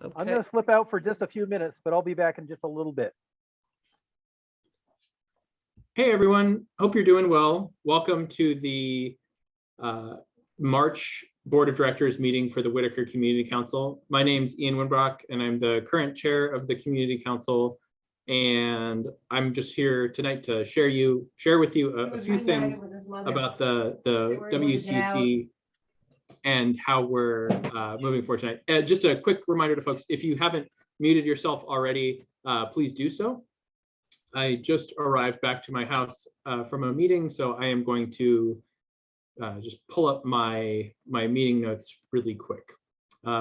Okay. I'm going to slip out for just a few minutes, but I'll be back in just a little bit. Hey everyone, hope you're doing well. Welcome to the March Board of Directors meeting for the Whitaker Community Council. My name's Ian Winbrock and I'm the current chair of the Community Council. And I'm just here tonight to share with you a few things about the WCC and how we're moving forward tonight. Just a quick reminder to folks, if you haven't muted yourself already, please do so. I just arrived back to my house from a meeting, so I am going to just pull up my meeting notes really quick.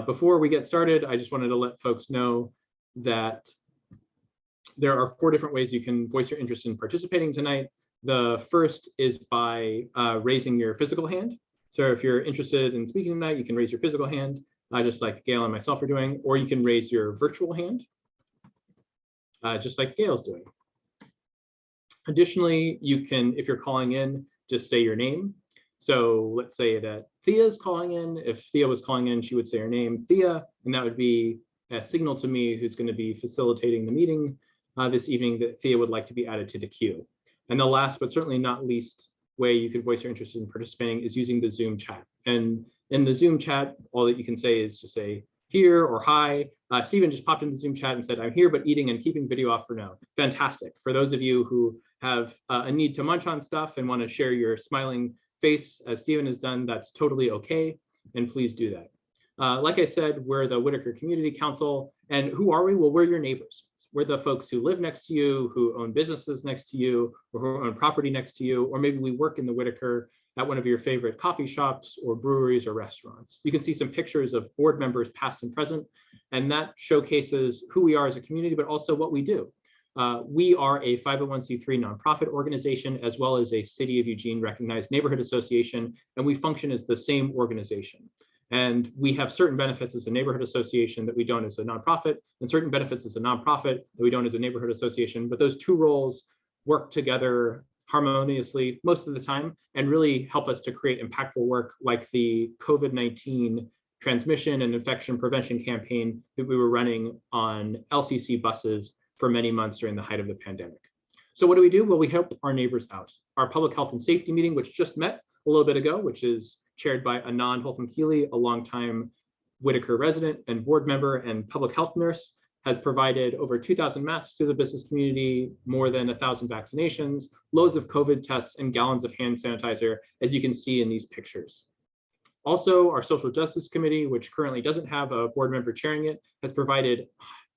Before we get started, I just wanted to let folks know that there are 4 different ways you can voice your interest in participating tonight. The first is by raising your physical hand. So if you're interested in speaking tonight, you can raise your physical hand, just like Gail and myself are doing, or you can raise your virtual hand, just like Gail's doing. Additionally, you can, if you're calling in, just say your name. So let's say that Thea's calling in. If Thea was calling in, she would say her name, Thea, and that would be a signal to me who's going to be facilitating the meeting this evening that Thea would like to be added to the queue. And the last, but certainly not least, way you can voice your interest in participating is using the Zoom chat. And in the Zoom chat, all that you can say is just say here or hi. Stephen just popped into the Zoom chat and said, I'm here, but eating and keeping video off for now. Fantastic. For those of you who have a need to munch on stuff and want to share your smiling face, as Stephen has done, that's totally okay. And please do that. Like I said, we're the Whitaker Community Council. And who are we? Well, we're your neighbors. We're the folks who live next to you, who own businesses next to you, or who own property next to you, or maybe we work in the Whitaker at one of your favorite coffee shops or breweries or restaurants. You can see some pictures of board members past and present, and that showcases who we are as a community, but also what we do. We are a 501c3 nonprofit organization, as well as a City of Eugene recognized neighborhood association, and we function as the same organization. And we have certain benefits as a neighborhood association that we don't as a nonprofit, and certain benefits as a nonprofit that we don't as a neighborhood association. But those 2 roles work together harmoniously most of the time and really help us to create impactful work like the COVID-19 transmission and infection prevention campaign that we were running on LCC buses for many months during the height of the pandemic. So what do? Well, we help our neighbors out. Our public health and safety meeting, which just met a little bit ago, which is chaired by Anand Holtham-Keeley, a longtime Whitaker resident and board member and public health nurse, has provided over 2,000 masks to the business community, more than 1,000 vaccinations, loads of COVID tests, and gallons of hand sanitizer, as you can see in these pictures. Also, our Social Justice Committee, which currently doesn't have a board member chairing it, has provided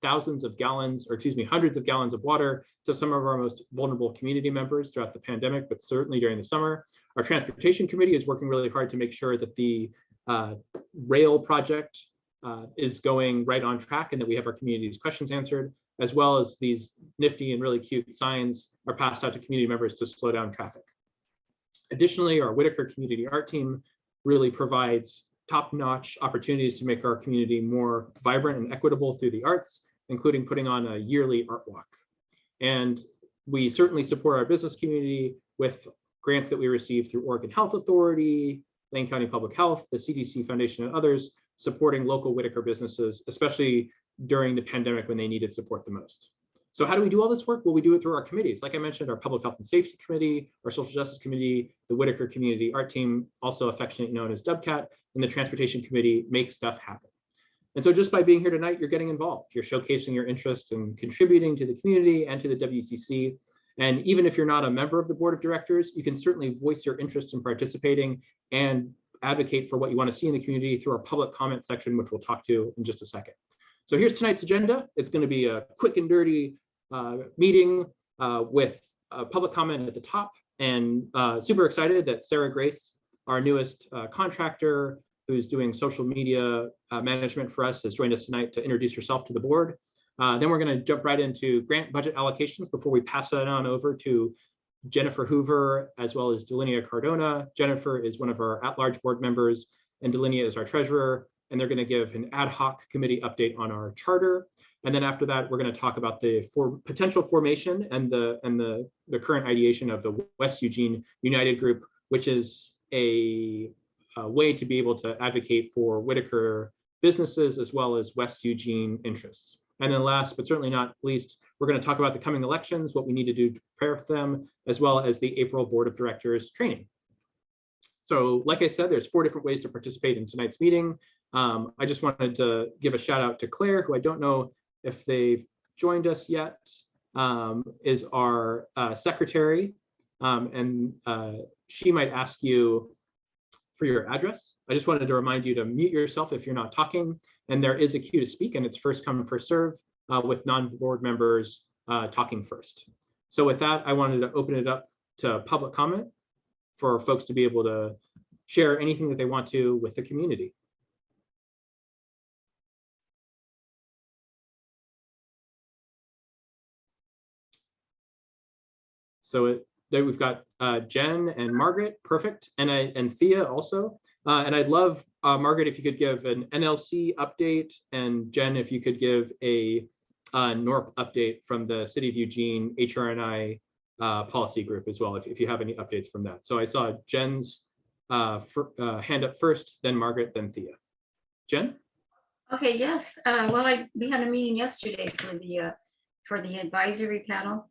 hundreds of gallons of water to some of our most vulnerable community members throughout the pandemic, but certainly during the summer. Our Transportation Committee is working really hard to make sure that the rail project is going right on track and that we have our community's questions answered, as well as these nifty and really cute signs are passed out to community members to slow down traffic. Additionally, our Whitaker Community Art Team really provides top-notch opportunities to make our community more vibrant and equitable through the arts, including putting on a yearly art walk. And we certainly support our business community with grants that we receive through Oregon Health Authority, Lane County Public Health, the CDC Foundation, and others, supporting local Whitaker businesses, especially during the pandemic when they needed support the most. So how do we do all this work? Well, we do it through our committees. Like I mentioned, our Public Health and Safety Committee, our Social Justice Committee, the Whitaker Community Art Team, also affectionately known as WCAT, and the Transportation Committee make stuff happen. And so just by being here tonight, you're getting involved. You're showcasing your interest in contributing to the community and to the WCC. And even if you're not a member of the board of directors, you can certainly voice your interest in participating and advocate for what you want to see in the community through our public comment section, which we'll talk to in just a second. So here's tonight's agenda. It's going to be a quick and dirty meeting with public comment at the top, and super excited that Sarah Grace, our newest contractor, who's doing social media management for us, has joined us tonight to introduce herself to the board. Then we're going to jump right into grant budget allocations before we pass that on over to Jennifer Hoover, as well as Delinia Cardona. Jennifer is one of our at-large board members, and Delinia is our treasurer, and they're going to give an ad hoc committee update on our charter. And then after that, we're going to talk about the potential formation and the current ideation of the West Eugene United Group, which is a way to be able to advocate for Whitaker businesses as well as West Eugene interests. And then last, but certainly not least, we're going to talk about the coming elections, what we need to do to prepare for them, as well as the April Board of Directors training. So like I said, there's 4 different ways to participate in tonight's meeting. I just wanted to give a shout out to Claire, who I don't know if they've joined us yet, is our secretary. And she might ask you for your address. I just wanted to remind you to mute yourself if you're not talking. And there is a queue to speak, and it's first come, first serve, with non-board members talking first. So with that, I wanted to open it up to public comment for folks to be able to share anything that they want to with the community. So we've got Jen and Margaret, perfect, and Thea also. And I'd love, Margaret, if you could give an NLC update, and Jen, if you could give a NORP update from the City of Eugene HRNI policy group as well, if you have any updates from that. So I saw Jen's hand up first, then Margaret, then Thea. Jen? Okay, yes. Well, we had a meeting yesterday for the advisory panel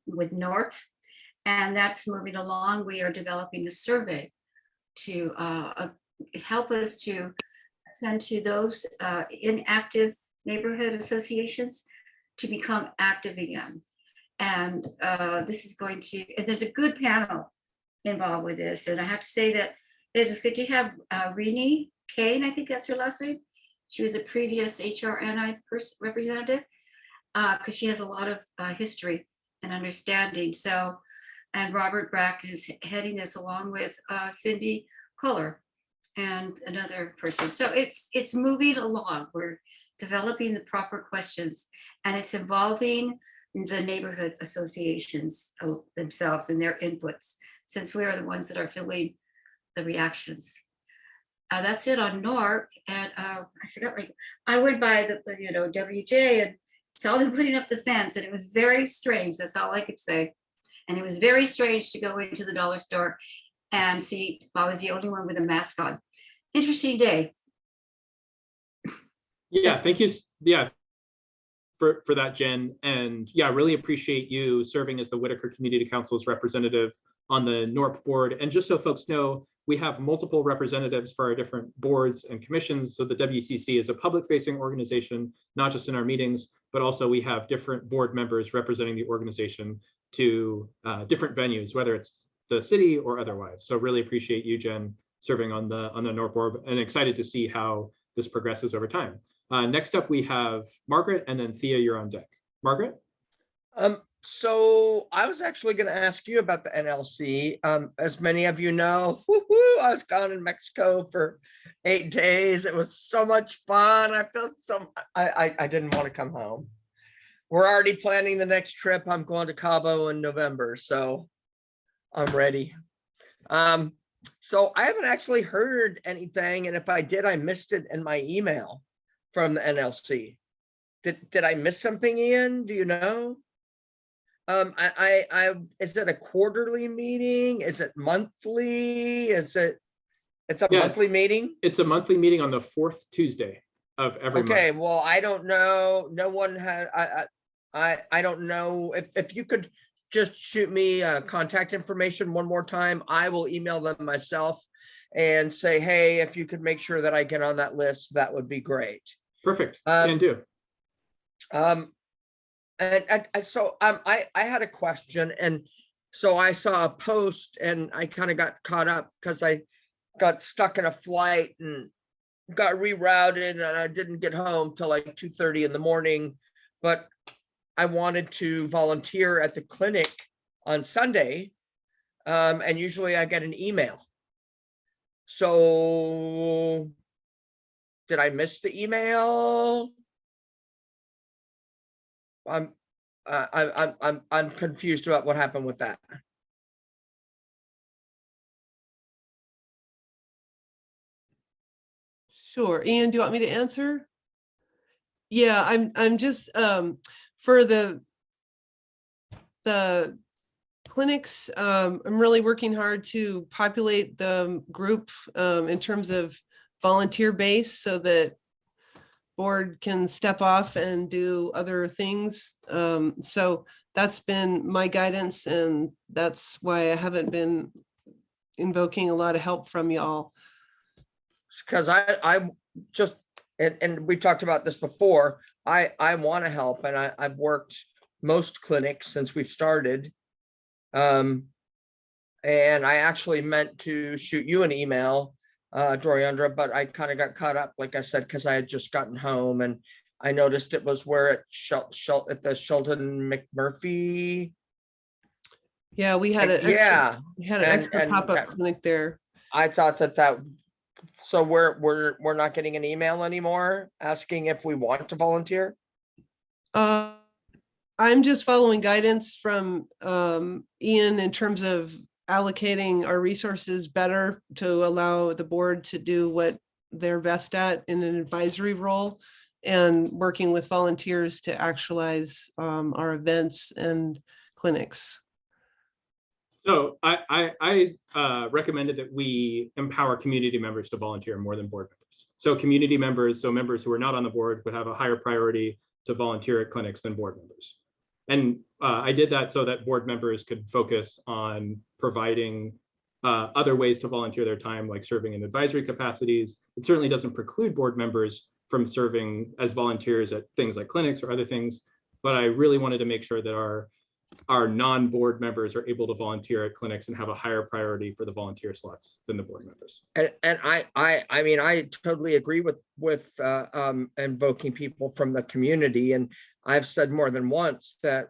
with NORP, and that's moving along. We are developing a survey to help us to attend to those inactive neighborhood associations to become active again. And this is going to, and there's a good panel involved with this. And I have to say that it is good to have Renee Kane, I think that's her last name. She was a previous HRNI representative, because she has a lot of history and understanding. So, and Robert Brack is heading this along with Cindy Culler and another person. So it's moving along. We're developing the proper questions, and it's involving the neighborhood associations themselves and their inputs, since we are the ones that are filling the reactions. That's it on NORC. And I forgot, like, I went by the WJ and saw them putting up the fence, and it was very strange. That's all I could say. And it was very strange to go into the dollar store and see if I was the only one with a mask on. Interesting day. Yeah, thank you. Yeah, for that, Jen. And yeah, really appreciate you serving as the Whitaker Community Council's representative on the NORP board. And just so folks know, we have multiple representatives for our different boards and commissions. So the WCC is a public-facing organization, not just in our meetings, but also we have different board members representing the organization to different venues, whether it's the city or otherwise. So really appreciate you, Jen, serving on the NORP board, and excited to see how this progresses over time. Next up, we have Margaret, and then Thea, you're on deck. Margaret? So I was actually going to ask you about the NLC. As many of you know, I was gone in Mexico for 8 days. It was so much fun. I felt I didn't want to come home. We're already planning the next trip. I'm going to Cabo in November, so I'm ready. So I haven't actually heard anything, and if I did, I missed it in my email from the NLC. Did I miss something, Ian? Do you know? Is it a quarterly meeting? Is it monthly? It's a monthly meeting? It's a monthly meeting on the 4th Tuesday of every month. Okay, well, I don't know. No one has, I don't know. If you could just shoot me contact information one more time, I will email them myself and say, hey, if you could make sure that I get on that list, that would be great. Perfect, can do. So I had a question, and so I saw a post and I kind of got caught up because I got stuck in a flight and got rerouted, and I didn't get home till like 2:30 in the morning, but I wanted to volunteer at the clinic on Sunday, and usually I get an email. So did I miss the email? I'm confused about what happened with that. Sure. Ian, do you want me to answer? Yeah, I'm just for the clinics, I'm really working hard to populate the group in terms of volunteer base so that board can step off and do other things. So that's been my guidance, and that's why I haven't been invoking a lot of help from y'all. Because I just, and we talked about this before, I want to help, and I've worked most clinics since we've started. And I actually meant to shoot you an email, Doriandra, but I kind of got caught up, like I said, because I had just gotten home, and I noticed it was where at the Shelton McMurphy. Yeah, we had an Yeah, extra and pop-up clinic there. I thought that, so we're not getting an email anymore asking if we want to volunteer. I'm just following guidance from Ian in terms of allocating our resources better to allow the board to do what they're best at in an advisory role, and working with volunteers to actualize our events and clinics. So I recommended that we empower community members to volunteer more than board members. So community members, so members who are not on the board, would have a higher priority to volunteer at clinics than board members. And I did that so that board members could focus on providing other ways to volunteer their time, like serving in advisory capacities. It certainly doesn't preclude board members from serving as volunteers at things like clinics or other things, but I really wanted to make sure that our non-board members are able to volunteer at clinics and have a higher priority for the volunteer slots than the board members. And I mean, I totally agree with invoking people from the community. And I've said more than once that,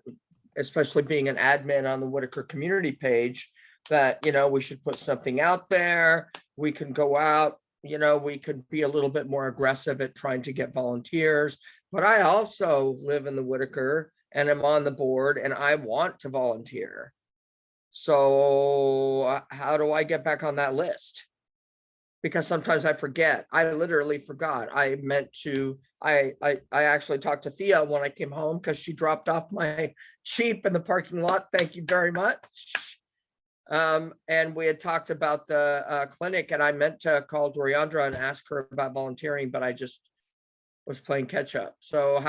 especially being an admin on the Whitaker community page, that, you know, we should put something out there. We can go out, you know, we could be a little bit more aggressive at trying to get volunteers. But I also live in the Whitaker and I'm on the board, and I want to volunteer. So how do I get back on that list? Because sometimes I forget. I literally forgot. I meant to, I actually talked to Thea when I came home because she dropped off my Jeep in the parking lot. Thank you very much. And we had talked about the clinic, and I meant to call Doriandra and ask her about volunteering, but I just was playing catch up. So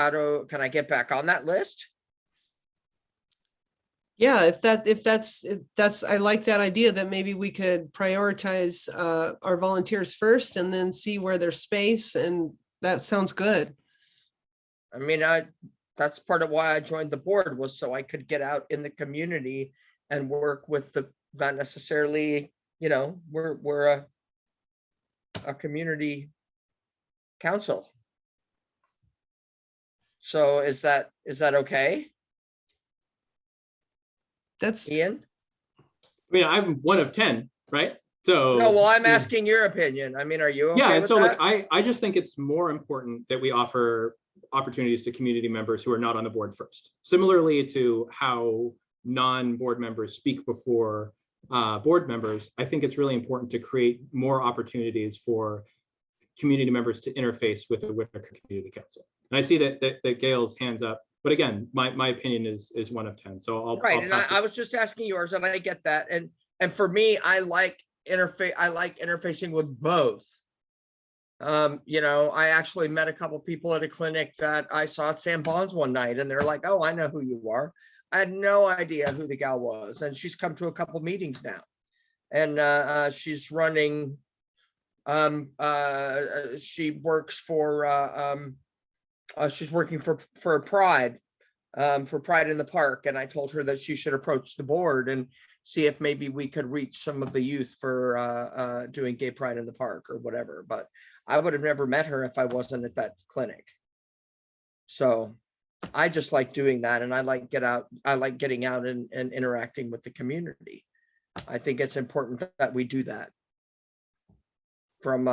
can I get back on that list? Yeah, if that's, I like that idea that maybe we could prioritize our volunteers first and then see where there's space, and that sounds good. I mean, that's part of why I joined the board, was so I could get out in the community and work with not necessarily, you know, we're a community council. So is that okay? That's Ian? I mean, I'm one of 10, right? So No, well, I'm asking your opinion. I mean, are you okay yeah, and with so that? like I just think it's more important that we offer opportunities to community members who are not on the board first. Similarly to how non-board members speak before board members, I think it's really important to create more opportunities for community members to interface with the Whitaker Community Council. And I see that Gail's hands up, but again, my opinion is 1 of 10. So I'll Right, I'll and pass it. I was just asking yours, and I get that. And for me, I like interfacing with both. You know, I actually met a couple people at a clinic that I saw at Sam Bonds one night, and they're like, "Oh, I know who you are." I had no idea who the gal was, and she's come to a couple meetings now, and she's running. She works for. She's working for Pride. For Pride in the Park, and I told her that she should approach the board and see if maybe we could reach some of the youth for doing Gay Pride in the Park or whatever. But I would have never met her if I wasn't at that clinic. So I just like doing that, and I like getting out and interacting with the community. I think it's important that we do that from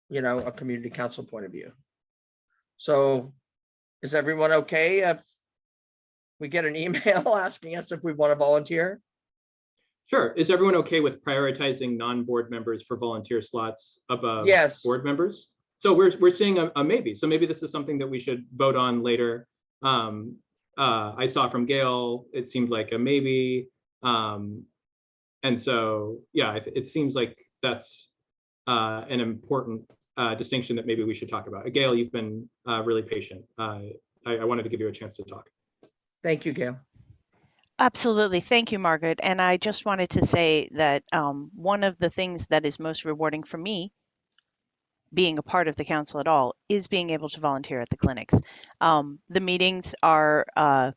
you know, a community council point of view. So is everyone okay if we get an email asking us if we want to volunteer? Sure. Is everyone okay with prioritizing non-board members for volunteer slots above Yes. board members? So we're seeing a maybe. So maybe this is something that we should vote on later. I saw from Gail, it seemed like a maybe. And so, yeah, it seems like that's an important distinction that maybe we should talk about. Gail, you've been really patient. I wanted to give you a chance to talk. Thank you, Gail. Absolutely. Thank you, Margaret. And I just wanted to say that one of the things that is most rewarding for me being a part of the council at all is being able to volunteer at the clinics. The meetings are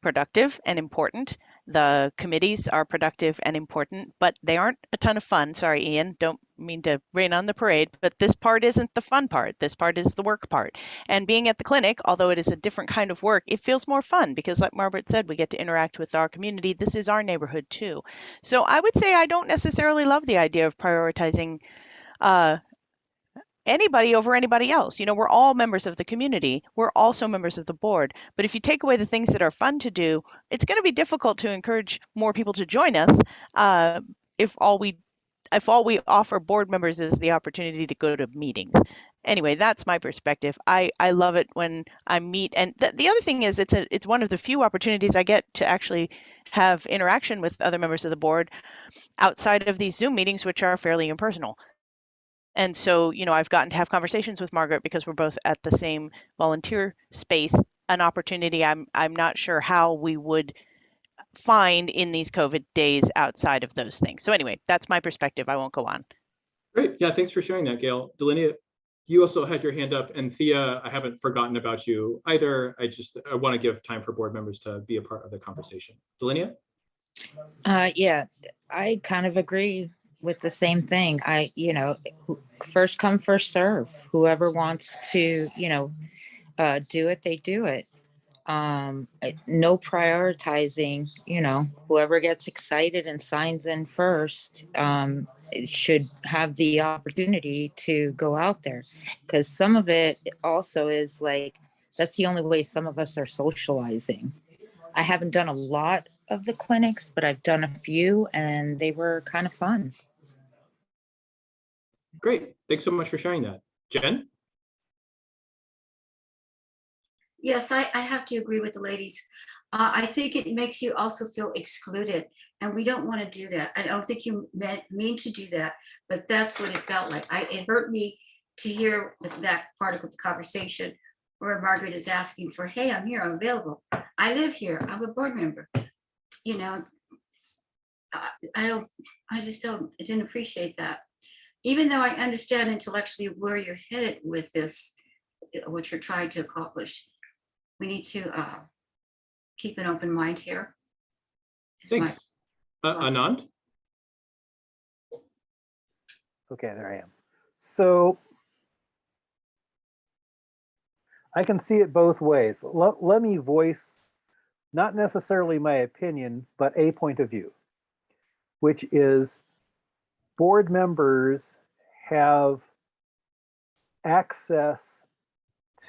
productive and important. The committees are productive and important, but they aren't a ton of fun. Sorry, Ian, don't mean to rain on the parade, but this part isn't the fun part. This part is the work part. And being at the clinic, although it is a different kind of work, it feels more fun because like Margaret said, we get to interact with our community. This is our neighborhood too. So I would say I don't necessarily love the idea of prioritizing anybody over anybody else. You know, we're all members of the community. We're also members of the board. But if you take away the things that are fun to do, it's going to be difficult to encourage more people to join us if all we offer board members is the opportunity to go to meetings. Anyway, that's my perspective. I love it when I meet, and the other thing is it's one of the few opportunities I get to actually have interaction with other members of the board outside of these Zoom meetings, which are fairly impersonal. And so, you know, I've gotten to have conversations with Margaret because we're both at the same volunteer space, an opportunity I'm not sure how we would find in these COVID days outside of those things. So anyway, that's my perspective. I won't go on. Great. Yeah, thanks for sharing that, Gail. Delinea, you also had your hand up, and Thea, I haven't forgotten about you either. I want to give time for board members to be a part of the conversation. Delinea? Yeah, I kind of agree with the same thing. First come, first serve. Whoever wants to, do it, they do it. No prioritizing, whoever gets excited and signs in first, should have the opportunity to go out there. Because some of it also is like, that's the only way some of us are socializing. I haven't done a lot of the clinics, but I've done a few and they were kind of fun. Great. Thanks so much for sharing that. Jen? Yes, I have to agree with the ladies. I think it makes you also feel excluded, and we don't want to do that. I don't think you mean to do that, but that's what it felt like. It hurt me to hear that part of the conversation where Margaret is asking for, hey, I'm here, I'm available. I live here, I'm a board member. I didn't appreciate that. Even though I understand intellectually where you're headed with this, what you're trying to accomplish, we need to keep an open mind here. Thanks. Anand? Okay, there I am. So I can see it both ways. Let me voice not necessarily my opinion, but a point of view, which is board members have access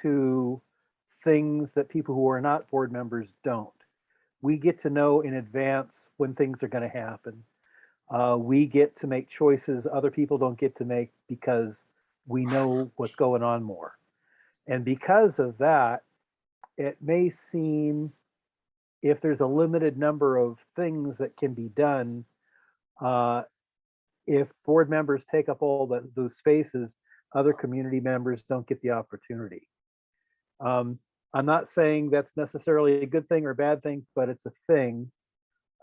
to things that people who are not board members don't. We get to know in advance when things are going to happen. We get to make choices other people don't get to make because we know what's going on more. And because of that, it may seem, if there's a limited number of things that can be done, if board members take up all those spaces, other community members don't get the opportunity. I'm not saying that's necessarily a good thing or a bad thing, but it's a thing.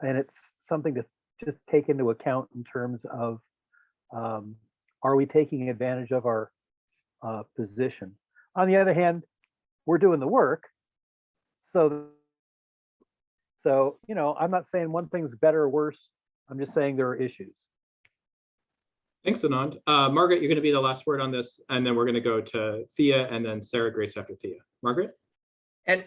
And it's something to just take into account in terms of, are we taking advantage of our position? On the other hand, we're doing the work. So, I'm not saying one thing's better or worse. I'm just saying there are issues. Thanks, Anand. Margaret, you're going to be the last word on this, and then we're going to go to Thea and then Sarah Grace after Thea. Margaret? And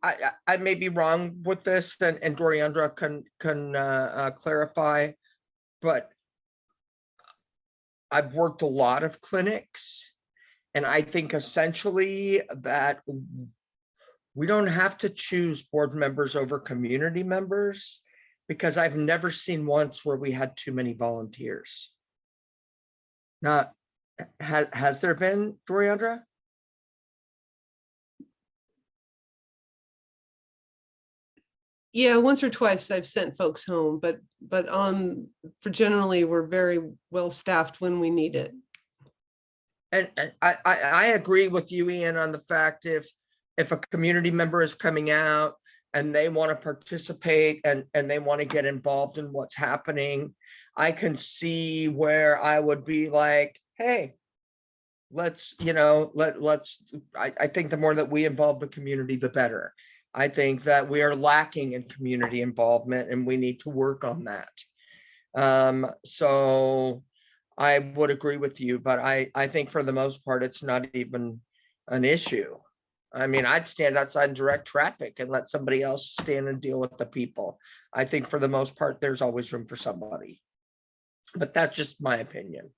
I may be wrong with this, and Doriandra can clarify, but I've worked a lot of clinics, and I think essentially that we don't have to choose board members over community members, because I've never seen once where we had too many volunteers. Now, has there been, Doriandra? Yeah, once or twice I've sent folks home, but for generally, we're very well staffed when we need it. And I agree with you, Ian, on the fact if a community member is coming out and they want to participate and they want to get involved in what's happening, I can see where I would be like, hey, let's, I think the more that we involve the community, the better. I think that we are lacking in community involvement and we need to work on that. So I would agree with you, but I think for the most part, it's not even an issue. I mean, I'd stand outside and direct traffic and let somebody else stand and deal with the people. I think for the most part, there's always room for somebody. But that's just my opinion.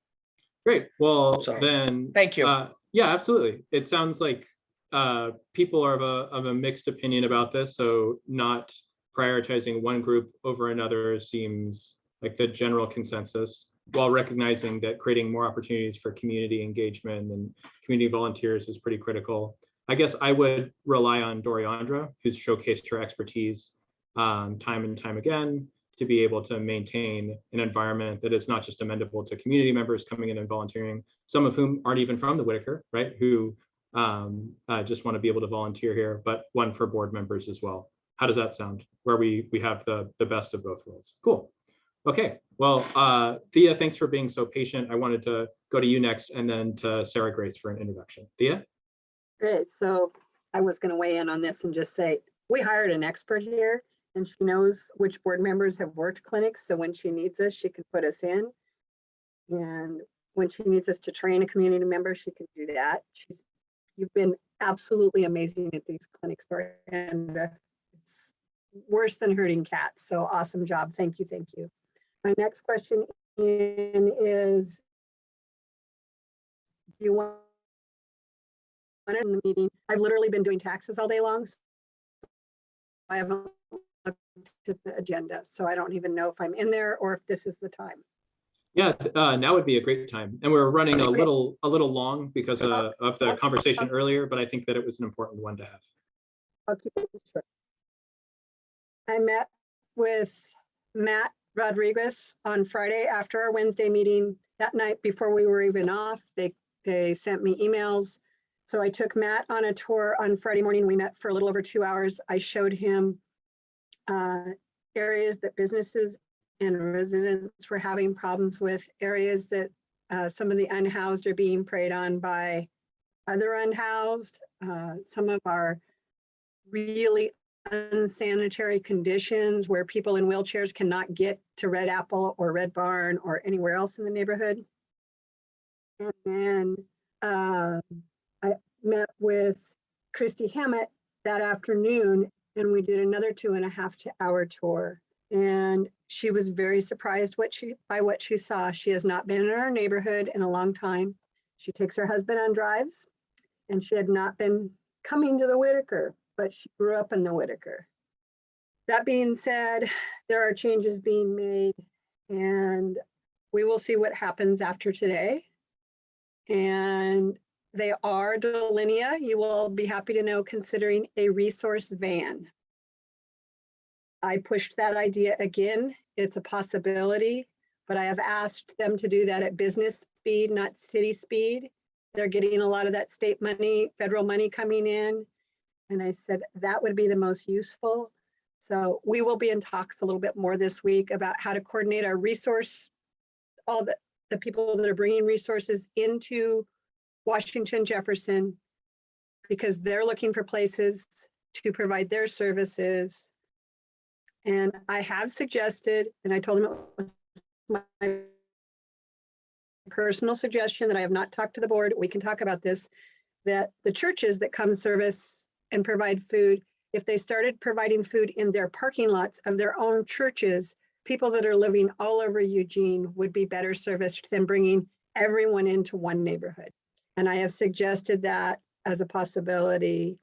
Great. Well, So, then. thank you. Yeah, absolutely. It sounds like people are of a mixed opinion about this. So not prioritizing one group over another seems like the general consensus, while recognizing that creating more opportunities for community engagement and community volunteers is pretty critical. I guess I would rely on Doriandra, who's showcased her expertise time and time again, to be able to maintain an environment that is not just amenable to community members coming in and volunteering, some of whom aren't even from the Whitaker, right? Who just want to be able to volunteer here, but one for board members as well. How does that sound? Where we have the best of both worlds. Cool. Okay, well, Thea, thanks for being so patient. I wanted to go to you next and then to Sarah Grace for an introduction. Thea? Great. So I was going to weigh in on this and just say, we hired an expert here and she knows which board members have worked clinics. So when she needs us, she can put us in. And when she needs us to train a community member, she can do that. You've been absolutely amazing at these clinics, and it's worse than herding cats. So awesome job. Thank you. Thank you. My next question is, do you want in the meeting? I've literally been doing taxes all day long. So I haven't looked at the agenda, so I don't even know if I'm in there or if this is the time. Yeah, now would be a great time. And we're running a little long because of the conversation earlier, but I think that it was an important one to have. I'll keep it short. I met with Matt Rodriguez on Friday after our Wednesday meeting. That night before we were even off, they sent me emails. So I took Matt on a tour on Friday morning. We met for a little over 2 hours. I showed him areas that businesses and residents were having problems with, areas that some of the unhoused are being preyed on by other unhoused, some of our really unsanitary conditions where people in wheelchairs cannot get to Red Apple or Red Barn or anywhere else in the neighborhood. And then I met with Christy Hammett that afternoon and we did another 2.5 hour tour. And she was very surprised by what she saw. She has not been in our neighborhood in a long time. She takes her husband on drives and she had not been coming to the Whitaker, but she grew up in the Whitaker. That being said, there are changes being made and we will see what happens after today. And they are Delinea, you will be happy to know, considering a resource van. I pushed that idea again. It's a possibility, but I have asked them to do that at business speed, not city speed. They're getting a lot of that state money, federal money coming in. And I said that would be the most useful. So we will be in talks a little bit more this week about how to coordinate our resource, all the people that are bringing resources into Washington, Jefferson, because they're looking for places to provide their services. And I have suggested, and I told them it was my personal suggestion that I have not talked to the board, we can talk about this, that the churches that come service and provide food, if they started providing food in their parking lots of their own churches, people that are living all over Eugene would be better serviced than bringing everyone into one neighborhood. And I have suggested that as a possibility.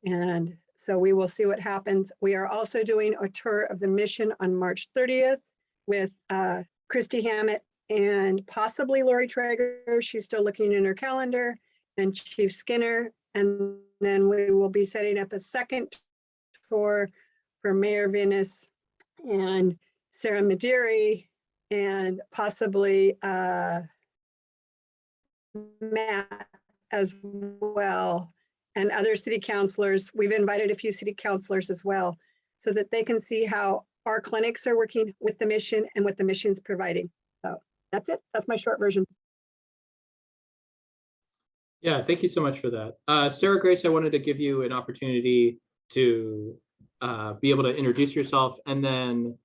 And so we will see what happens. We are also doing a tour of the mission on March 30th with Christy Hammett and possibly Lori Traeger. She's still looking in her calendar, and Chief Skinner. And then we will be setting up a second tour for Mayor Venus and Sarah Maderi and possibly Matt as well, and other city councilors. We've invited a few city councilors as well, so that they can see how our clinics are working with the mission and what the mission's providing. So that's it. That's my short version. Yeah, thank you so much for that. Sarah Grace, I wanted to give you an opportunity to be able to introduce yourself, and then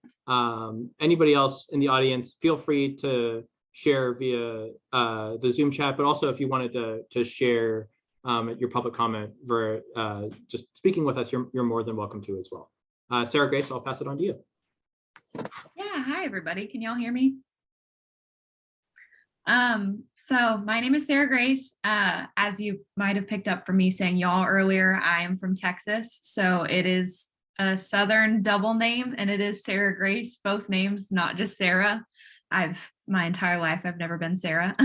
anybody else in the audience, feel free to share via the Zoom chat, but also if you wanted to share your public comment for just speaking with us, you're more than welcome to as well. Sarah Grace, I'll pass it on to you. Yeah, hi everybody. Can y'all hear me? So my name is Sarah Grace. As you might have picked up from me saying y'all earlier, I am from Texas. So it is a Southern double name, and it is Sarah Grace, both names, not just Sarah. My entire life, I've never been Sarah.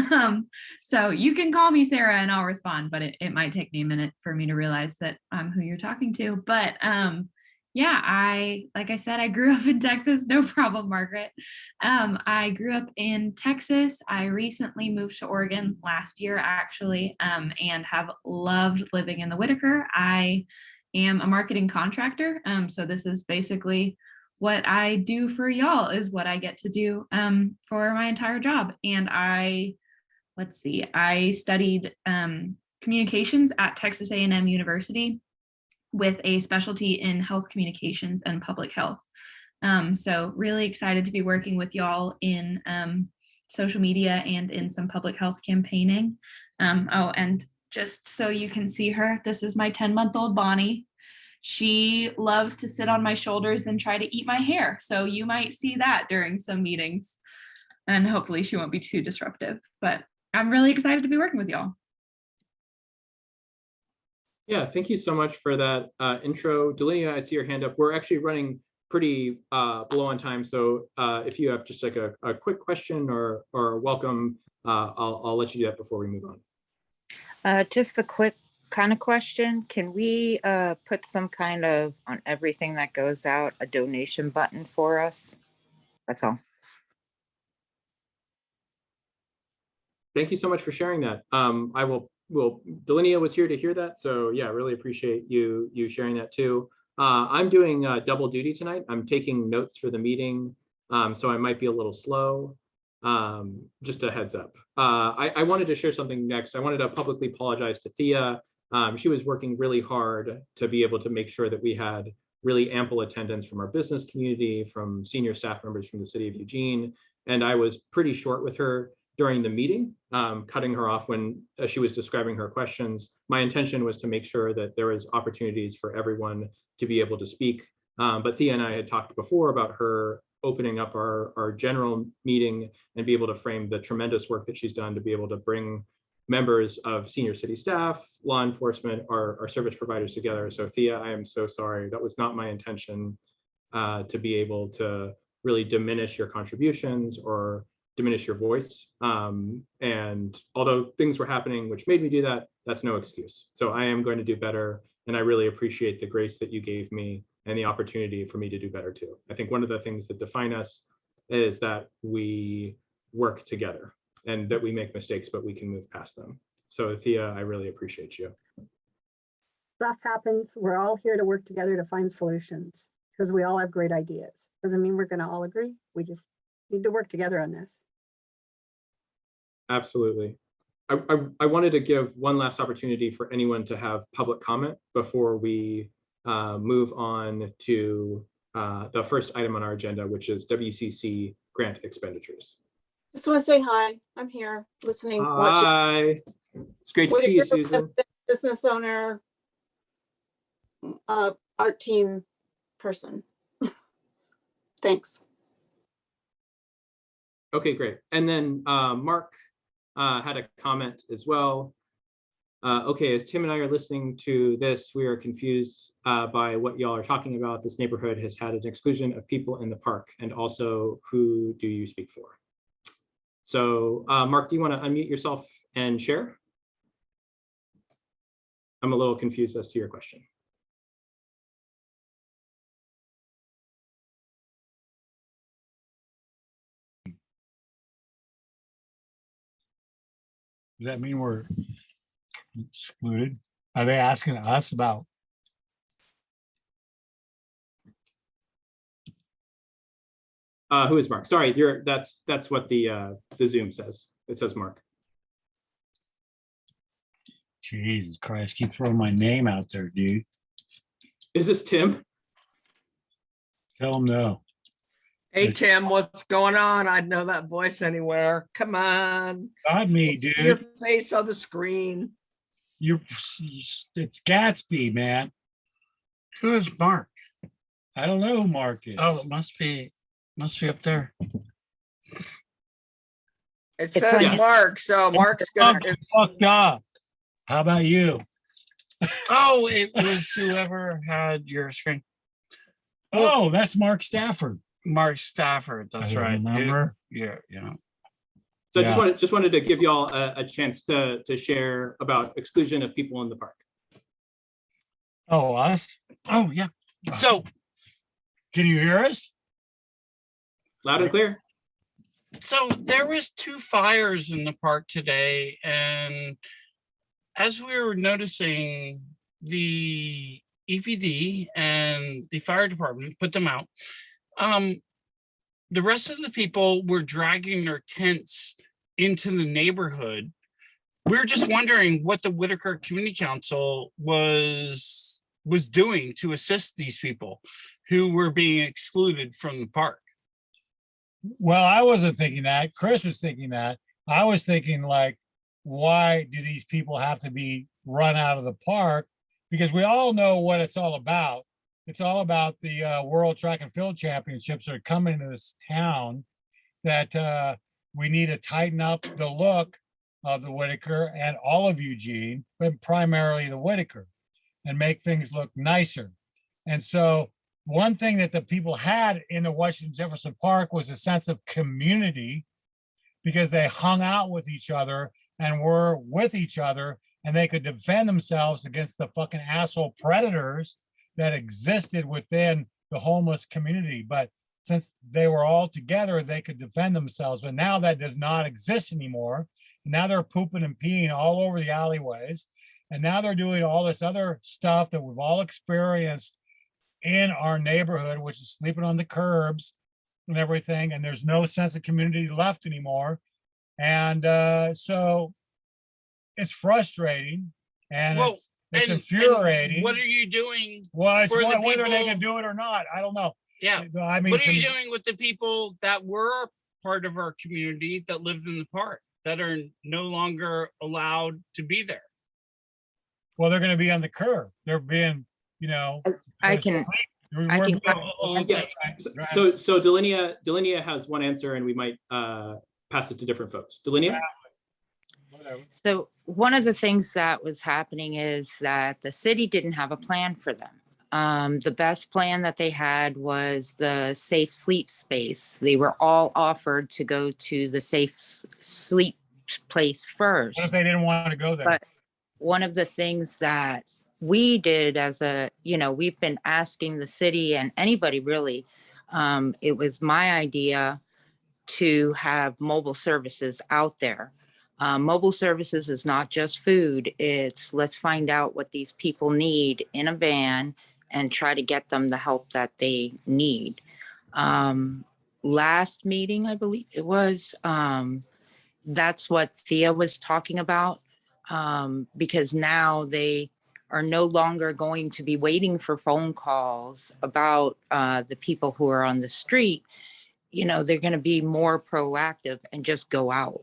So you can call me Sarah and I'll respond, but it might take me a minute for me to realize that I'm who you're talking to. But yeah, like I said, I grew up in Texas. No problem, Margaret. I grew up in Texas. I recently moved to Oregon last year, actually, and have loved living in the Whitaker. I am a marketing contractor. So this is basically what I do for y'all, is what I get to do for my entire job. And I studied communications at Texas A&M University, with a specialty in health communications and public health. So really excited to be working with y'all in social media and in some public health campaigning. Oh, and just so you can see her, this is my 10-month-old Bonnie. She loves to sit on my shoulders and try to eat my hair. So you might see that during some meetings, and hopefully she won't be too disruptive, but I'm really excited to be working with y'all. Yeah, thank you so much for that intro. Delinia, I see your hand up. We're actually running pretty low on time. So if you have just like a quick question or welcome, I'll let you do that before we move on. Just a quick kind of question. Can we put some kind of, on everything that goes out, a donation button for us? That's all. Thank you so much for sharing that. Delinia was here to hear that. So yeah, really appreciate you sharing that too. I'm doing double duty tonight. I'm taking notes for the meeting. So I might be a little slow. Just a heads up. I wanted to share something next. I wanted to publicly apologize to Thea. She was working really hard to be able to make sure that we had really ample attendance from our business community, from senior staff members from the city of Eugene. And I was pretty short with her during the meeting, cutting her off when she was describing her questions. My intention was to make sure that there was opportunities for everyone to be able to speak. But Thea and I had talked before about her opening up our general meeting and be able to frame the tremendous work that she's done to be able to bring members of senior city staff, law enforcement, our service providers together. So Thea, I am so sorry. That was not my intention to be able to really diminish your contributions or diminish your voice. And although things were happening which made me do that, that's no excuse. So I am going to do better. And I really appreciate the grace that you gave me and the opportunity for me to do better too. I think one of the things that define us is that we work together and that we make mistakes, but we can move past them. So Thea, I really appreciate you. Stuff happens. We're all here to work together to find solutions because we all have great ideas. Doesn't mean we're going to all agree. We just need to work together on this. Absolutely. I wanted to give one last opportunity for anyone to have public comment before we move on to the first item on our agenda, which is WCC grant expenditures. Just want to say hi. I'm here listening. Watching. Hi. It's great to see you, Susan. Business owner, art team person. Thanks. Okay, great. And then Mark had a comment as well. Okay, as Tim and I are listening to this, we are confused by what y'all are talking about. This neighborhood has had an exclusion of people in the park, and also who do you speak for? So Mark, do you want to unmute yourself and share? I'm a little confused as to your question. Does that mean we're excluded? Are they asking us about? Who is Mark? Sorry, that's what the Zoom says. It says Mark. Jesus Christ, keep throwing my name out there, dude. Is this Tim? Tell them no. Hey, It's- Tim, what's going on? I'd know that voice anywhere. Come on. Not me, See your dude. face on the screen. It's Gatsby, man. Who is Mark? I don't know who Mark is. Oh, it must be up there. It It's says like- Mark, so Mark's gonna. it's- Fucked up. How about you? Oh, it was whoever had your screen. Oh, that's Mark Stafford. Mark Stafford. That's I right. remember. Yeah. So Yeah. I just wanted to give you all a chance to share about exclusion of people in the park. Oh, us? Oh, yeah. So Can you hear us? Loud and clear. there was 2 fires in the park today, and as we were noticing, the EPD and the fire department put them out. The rest of the people were dragging their tents into the neighborhood. We were just wondering what the Whitaker Community Council was doing to assist these people who were being excluded from the park. Well, I wasn't thinking that. Chris was thinking that. I was thinking like, why do these people have to be run out of the park? Because we all know what it's all about. It's all about the World Track and Field Championships that are coming to this town, that we need to tighten up the look of the Whitaker and all of Eugene, but primarily the Whitaker, and make things look nicer. And so one thing that the people had in the Washington Jefferson Park was a sense of community, because they hung out with each other and were with each other, and they could defend themselves against the fucking asshole predators that existed within the homeless community. But since they were all together, they could defend themselves. But now that does not exist anymore. Now they're pooping and peeing all over the alleyways. And now they're doing all this other stuff that we've all experienced in our neighborhood, which is sleeping on the curbs and everything. And there's no sense of community left anymore. And so it's frustrating, and Well, it's and infuriating. what are you doing? Well, it's for the whether they can people- do it or not. I don't know. Yeah. I mean, What are to you me- doing with the people that were part of our community that lived in the park that are no longer allowed to be there? well, they're going to be on the curb. They're being, I can, I can- Yeah. So Delinea has one answer, and we might pass it to different folks. Delinea? so one of the things that was happening is that the city didn't have a plan for them. The best plan that they had was the safe sleep space. They were all offered to go to the safe sleep place first. What if they didn't want to go there? But one of the things that we did as we've been asking the city and anybody really, it was my idea to have mobile services out there. Mobile services is not just food. It's let's find out what these people need in a van and try to get them the help that they need. Last meeting, I believe it was, that's what Thea was talking about, because now they are no longer going to be waiting for phone calls about the people who are on the street. They're going to be more proactive and just go out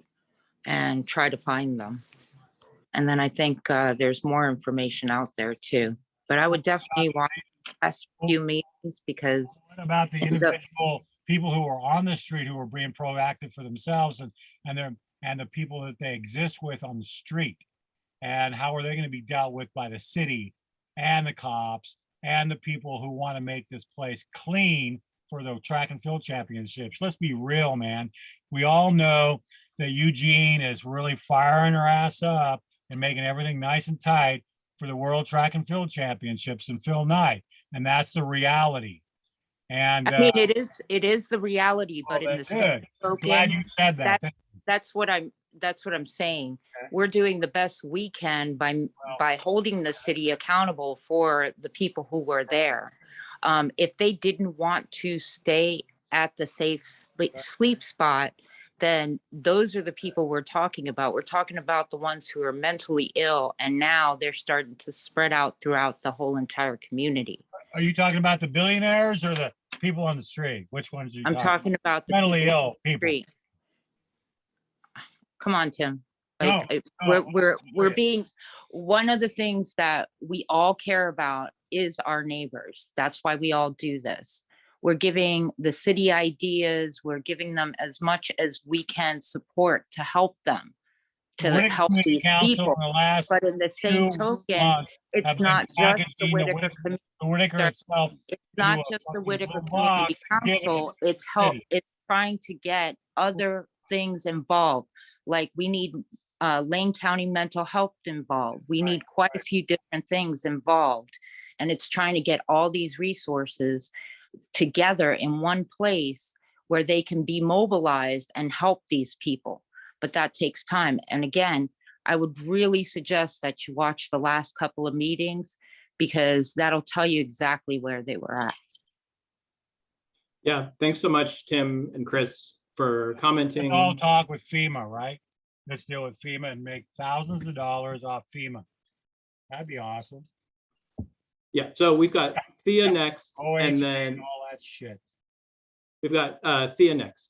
and try to find them. And then I think there's more information out there too. But I would definitely want last few meetings because What about the And the- individual people who are on the street who are being proactive for themselves and the people that they exist with on the street? And how are they going to be dealt with by the city and the cops and the people who want to make this place clean for the track and field championships? Let's be real, man. We all know that Eugene is really firing her ass up and making everything nice and tight for the World Track and Field Championships in Phil Knight. And that's the reality. And I mean it is the reality, but in the same good. Glad token, you said that. that's what that's what I'm saying. Okay. We're doing the best we can by holding the city accountable for the people who were there. If they didn't want to stay at the safe sleep spot, then those are the people we're talking about. We're talking about the ones who are mentally ill, and now they're starting to spread out throughout the whole entire community. Are you talking about the billionaires or the people on the street? Which ones are you I'm talking about the mentally people on ill the people? street. Come on, Tim. No, Like no, we're serious. being, one of the things that we all care about is our neighbors. That's why we all do this. We're giving the city ideas, we're giving them as much as we can support to help them, to Whitaker help Community these Council people. in the last But in the same 2 token, months it's have been not just the packaging Whitaker community. the Whitaker itself It's into not a just the fucking Whitaker little Community box and giving it Council, to it's the help, city. it's trying to get other things involved. Like we need Lane County Mental Health involved. We need quite a few different things involved. And it's trying to get all these resources together in one place where they can be mobilized and help these people. But that takes time. And again, I would really suggest that you watch the last couple of meetings, because that'll tell you exactly where they were at. Yeah, thanks so much, Tim and Chris, for commenting. Let's all talk with FEMA, right? Let's deal with FEMA and make thousands of dollars off FEMA. That'd be awesome. Yeah, so we've got Thea next, OHA and then all that shit. we've got Thea next.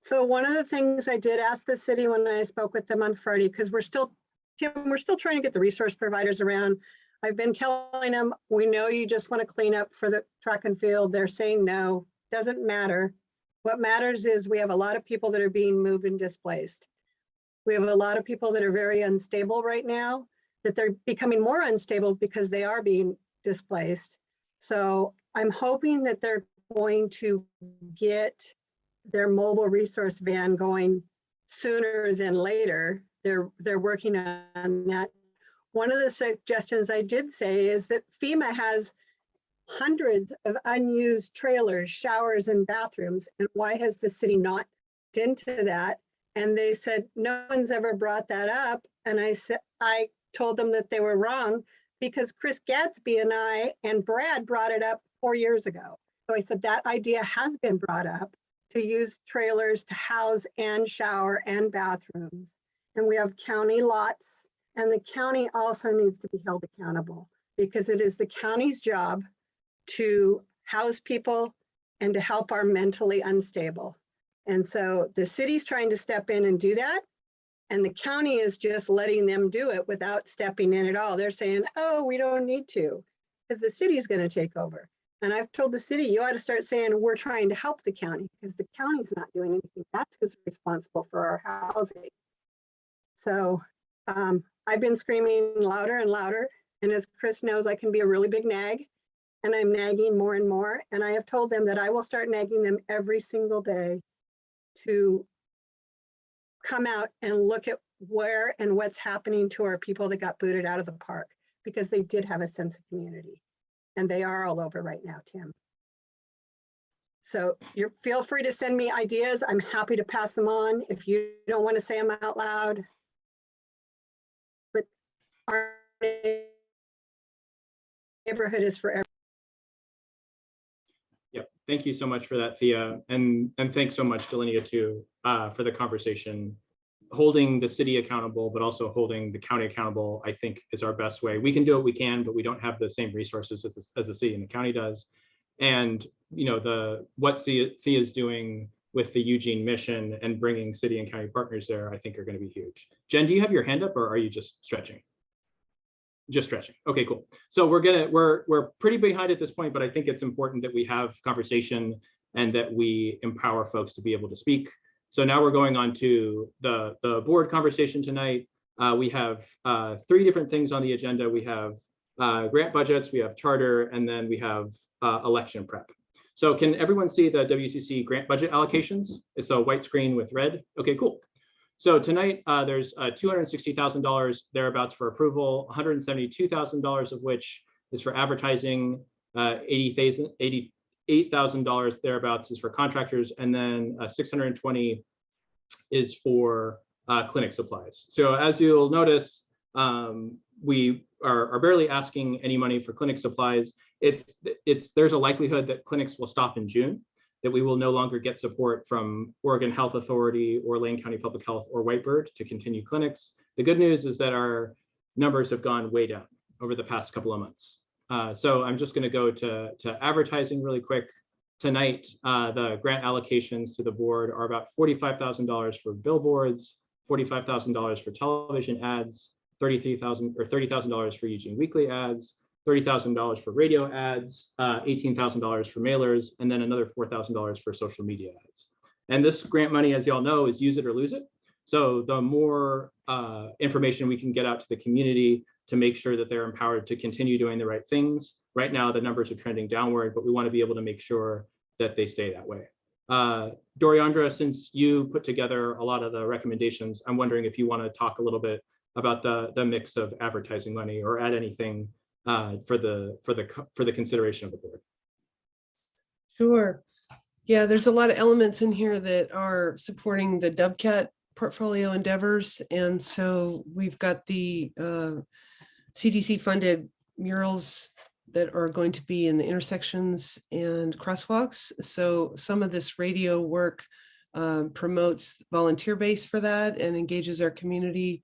So one of the things I did ask the city when I spoke with them on Friday, because we're still trying to get the resource providers around. I've been telling them, we know you just want to clean up for the track and field. They're saying no, doesn't matter. What matters is we have a lot of people that are being moved and displaced. We have a lot of people that are very unstable right now, that they're becoming more unstable because they are being displaced. So I'm hoping that they're going to get their mobile resource van going sooner than later. They're working on that. One of the suggestions I did say is that FEMA has hundreds of unused trailers, showers, and bathrooms. And why has the city not into that? And they said, no one's ever brought that up. And I told them that they were wrong, because Chris Gadsby and I and Brad brought it up 4 years ago. So I said, that idea has been brought up, to use trailers to house and shower and bathrooms. And we have county lots, and the county also needs to be held accountable, because it is the county's job to house people and to help our mentally unstable. And so the city's trying to step in and do that, and the county is just letting them do it without stepping in at all. They're saying, oh, we don't need to, because the city's going to take over. And I've told the city, you ought to start saying, we're trying to help the county, because the county's not doing anything. That's who's responsible for our housing. So I've been screaming louder and louder. And as Chris knows, I can be a really big nag, and I'm nagging more and more. And I have told them that I will start nagging them every single day to come out and look at where and what's happening to our people that got booted out of the park, because they did have a sense of community. And they are all over right now, Tim. So feel free to send me ideas. I'm happy to pass them on if you don't want to say them out loud. But our neighborhood is for everyone. Yep, thank you so much for that, Thea. And thanks so much, Delinia, too, for the conversation. Holding the city accountable, but also holding the county accountable, I think, is our best way. We can do what we can, but we don't have the same resources as the city and the county does. And what Thea is doing with the Eugene mission and bringing city and county partners there, I think, are going to be huge. Jen, do you have your hand up, or are you just stretching? Just stretching. Okay, cool. So we're pretty behind at this point, but I think it's important that we have conversation and that we empower folks to be able to speak. So now we're going on to the board conversation tonight. We have 3 different things on the agenda. We have grant budgets, we have charter, and then we have election prep. So can everyone see the WCC grant budget allocations? It's a white screen with red. Okay, cool. So tonight there's $260,000 thereabouts for approval, $172,000 of which is for advertising, $88,000 thereabouts is for contractors, and then $620 is for clinic supplies. So as you'll notice, we are barely asking any money for clinic supplies. There's a likelihood that clinics will stop in June, that we will no longer get support from Oregon Health Authority or Lane County Public Health or Whitebird to continue clinics. The good news is that our numbers have gone way down over the past couple of months. So I'm just going to go to advertising really quick. Tonight, the grant allocations to the board are about $45,000 for billboards, $45,000 for television ads, $30,000 for Eugene Weekly ads, $30,000 for radio ads, $18,000 for mailers, and then another $4,000 for social media ads. And this grant money, as y'all know, is use it or lose it. So the more information we can get out to the community to make sure that they're empowered to continue doing the right things. Right now, the numbers are trending downward, but we want to be able to make sure that they stay that way. Doriandra, since you put together a lot of the recommendations, I'm wondering if you want to talk a little bit about the mix of advertising money or add anything for the consideration of the board. Sure. Yeah, there's a lot of elements in here that are supporting the WCAT portfolio endeavors. And so we've got the CDC funded murals that are going to be in the intersections and crosswalks. So some of this radio work promotes volunteer base for that and engages our community,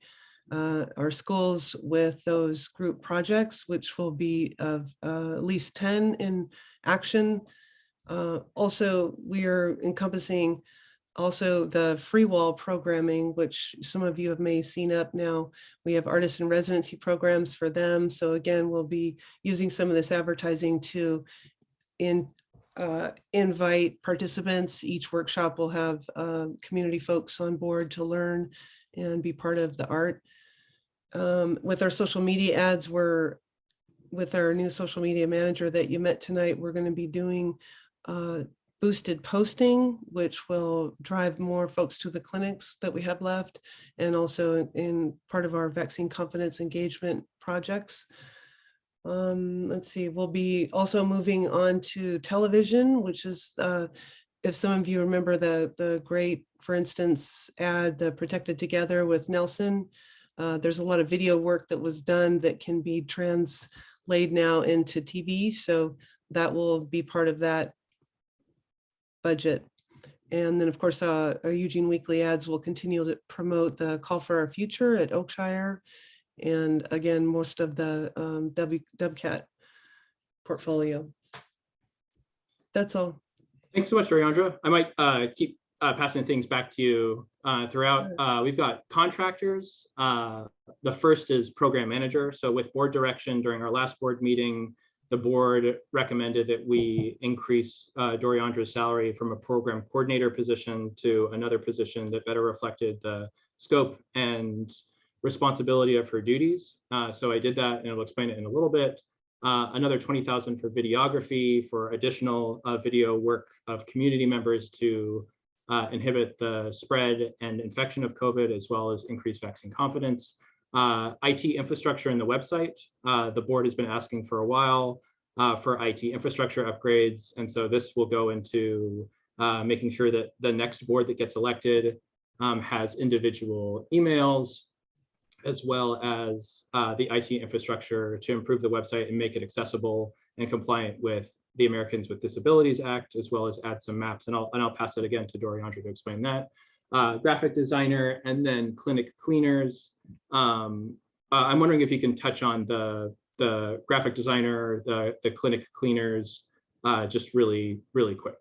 our schools with those group projects, which will be of at least 10 in action. Also, we are encompassing also the free wall programming, which some of you have may seen up now. We have artist in residency programs for them. So again, we'll be using some of this advertising to invite participants. Each workshop will have community folks on board to learn and be part of the art. With our social media ads, with our new social media manager that you met tonight, we're going to be doing boosted posting, which will drive more folks to the clinics that we have left, and also in part of our vaccine confidence engagement projects. Let's see, we'll be also moving on to television, which is, if some of you remember the great, for instance, ad, the Protected Together with Nelson, there's a lot of video work that was done that can be translated now into TV. So that will be part of that budget. And then of course, our Eugene Weekly ads will continue to promote the Call for Our Future at Oakshire. And again, most of the WCAT portfolio. That's all. Thanks so much, Doriandra. I might keep passing things back to you throughout. We've got contractors. The first is program manager. So with board direction during our last board meeting, the board recommended that we increase Doriandra's salary from a program coordinator position to another position that better reflected the scope and responsibility of her duties. So I did that, and I'll explain it in a little bit. Another $20,000 for videography, for additional video work of community members to inhibit the spread and infection of COVID, as well as increase vaccine confidence. IT infrastructure in the website. The board has been asking for a while for IT infrastructure upgrades. And so this will go into making sure that the next board that gets elected has individual emails, as well as the IT infrastructure to improve the website and make it accessible and compliant with the Americans with Disabilities Act, as well as add some maps. And I'll pass it again to Doriandra to explain that. Graphic designer, and then clinic cleaners. I'm wondering if you can touch on the graphic designer, the clinic cleaners, just really quick.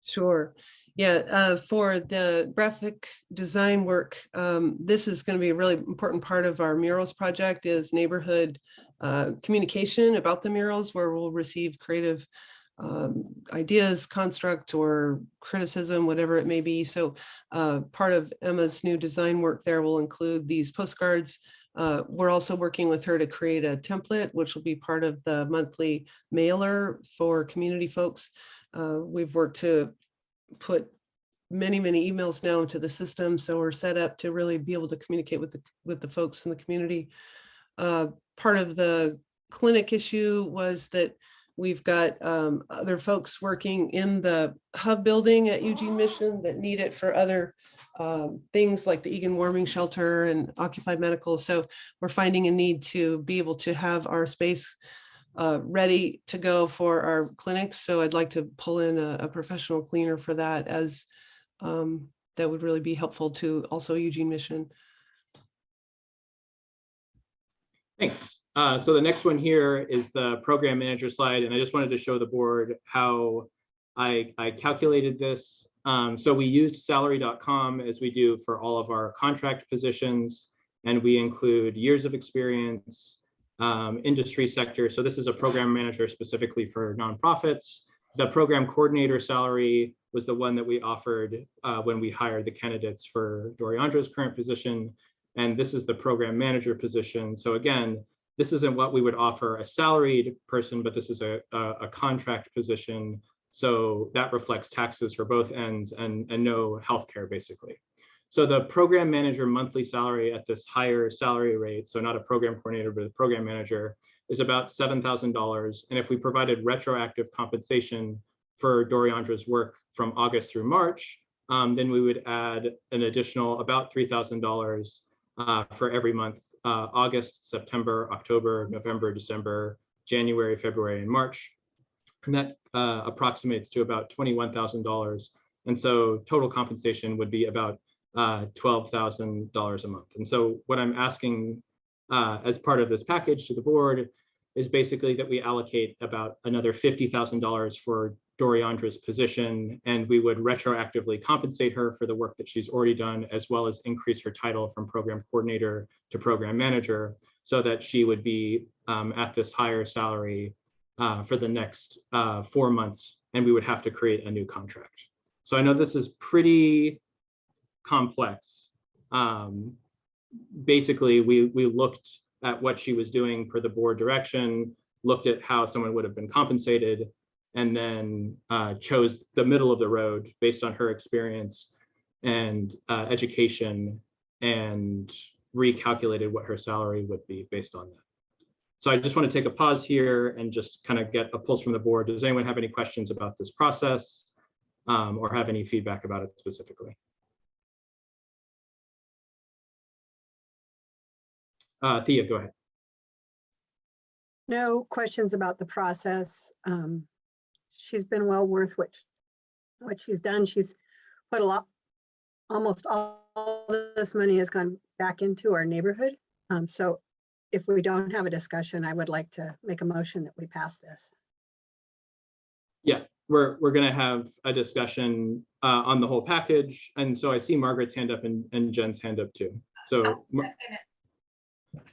Sure. Yeah, for the graphic design work, this is going to be a really important part of our murals project, is neighborhood communication about the murals, where we'll receive creative ideas, construct, or criticism, whatever it may be. So part of Emma's new design work there will include these postcards. We're also working with her to create a template, which will be part of the monthly mailer for community folks. We've worked to put many emails now into the system, so we're set up to really be able to communicate with the folks in the community. Part of the clinic issue was that We've got other folks working in the hub building at Eugene Mission that need it for other things like the Egan Warming Shelter and Occupied Medical. So we're finding a need to be able to have our space ready to go for our clinics. So I'd like to pull in a professional cleaner for that, as that would really be helpful to also Eugene Mission. Thanks. So the next one here is the program manager slide, and I just wanted to show the board how I calculated this. So we used salary.com as we do for all of our contract positions, and we include years of experience, industry sector. So this is a program manager specifically for nonprofits. The program coordinator salary was the one that we offered when we hired the candidates for Doriandra's current position. And this is the program manager position. So again, this isn't what we would offer a salaried person, but this is a contract position. So that reflects taxes for both ends and no healthcare basically. So the program manager monthly salary at this higher salary rate, so not a program coordinator, but a program manager, is about $7,000. And if we provided retroactive compensation for Doriandra's work from August through March, then we would add an additional about $3,000 for every month, August, September, October, November, December, January, February, and March. And that approximates to about $21,000. And so total compensation would be about $12,000 a month. And so what I'm asking as part of this package to the board is basically that we allocate about another $50,000 for Doriandra's position, and we would retroactively compensate her for the work that she's already done, as well as increase her title from program coordinator to program manager, so that she would be at this higher salary for the next 4 months, and we would have to create a new contract. So I know this is pretty complex. Basically, we looked at what she was doing per the board direction, looked at how someone would have been compensated, and then chose the middle of the road based on her experience and education, and recalculated what her salary would be based on that. So I just want to take a pause here and just kind of get a pulse from the board. Does anyone have any questions about this process or have any feedback about it specifically? Thea, go ahead. No questions about the process. She's been well worth what she's done. She's put almost all this money has gone back into our neighborhood. So if we don't have a discussion, I would like to make a motion that we pass this. Yeah, we're going to have a discussion on the whole package. And so I see Margaret's hand up and Jen's hand up too. So,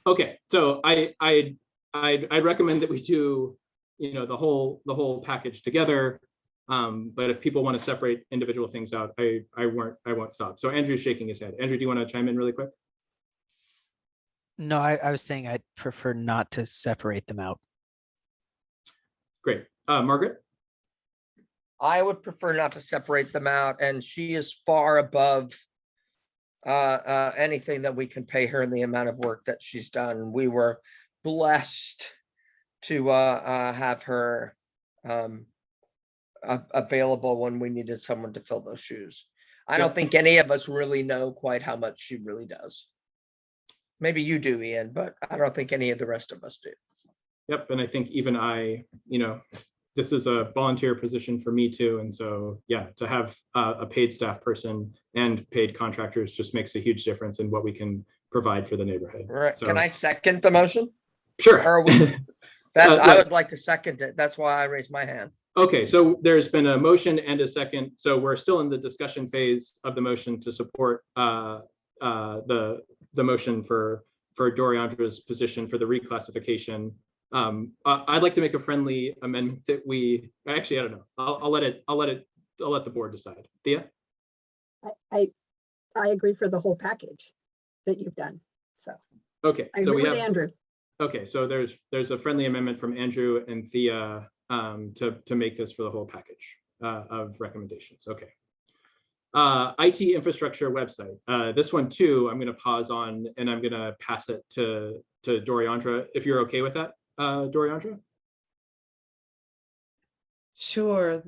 okay, so I'd recommend that we do, the whole package together. But if people want to separate individual things out, I won't stop. So Andrew's shaking his head. Andrew, do you want to chime in really quick? No, I was saying I'd prefer not to separate them out. Great. Margaret? I would prefer not to separate them out, and she is far above anything that we can pay her in the amount of work that she's done. We were blessed to have her available when we needed someone to fill those shoes. I don't think any of us really know quite how much she really does. Maybe you do, Ian, but I don't think any of the rest of us do. Yep, and I think even this is a volunteer position for me too. And so, yeah, to have a paid staff person and paid contractors just makes a huge difference in what we can provide for the neighborhood. Right. So, can I second the motion? Sure. I would like to second it. That's why I raised my hand. Okay, so there's been a motion and a second. So we're still in the discussion phase of the motion to support the motion for Doriandra's position for the reclassification. I'd like to make a friendly amendment that we actually, I don't know. I'll let the board decide. Thea? I agree for the whole package that you've done. So okay, I agree with Andrew. Okay, so there's a friendly amendment from Andrew and Thea to make this for the whole package of recommendations. Okay. IT infrastructure website. This one too, I'm going to pause on and I'm going to pass it to Doriandra, if you're okay with that, Doriandra. Sure.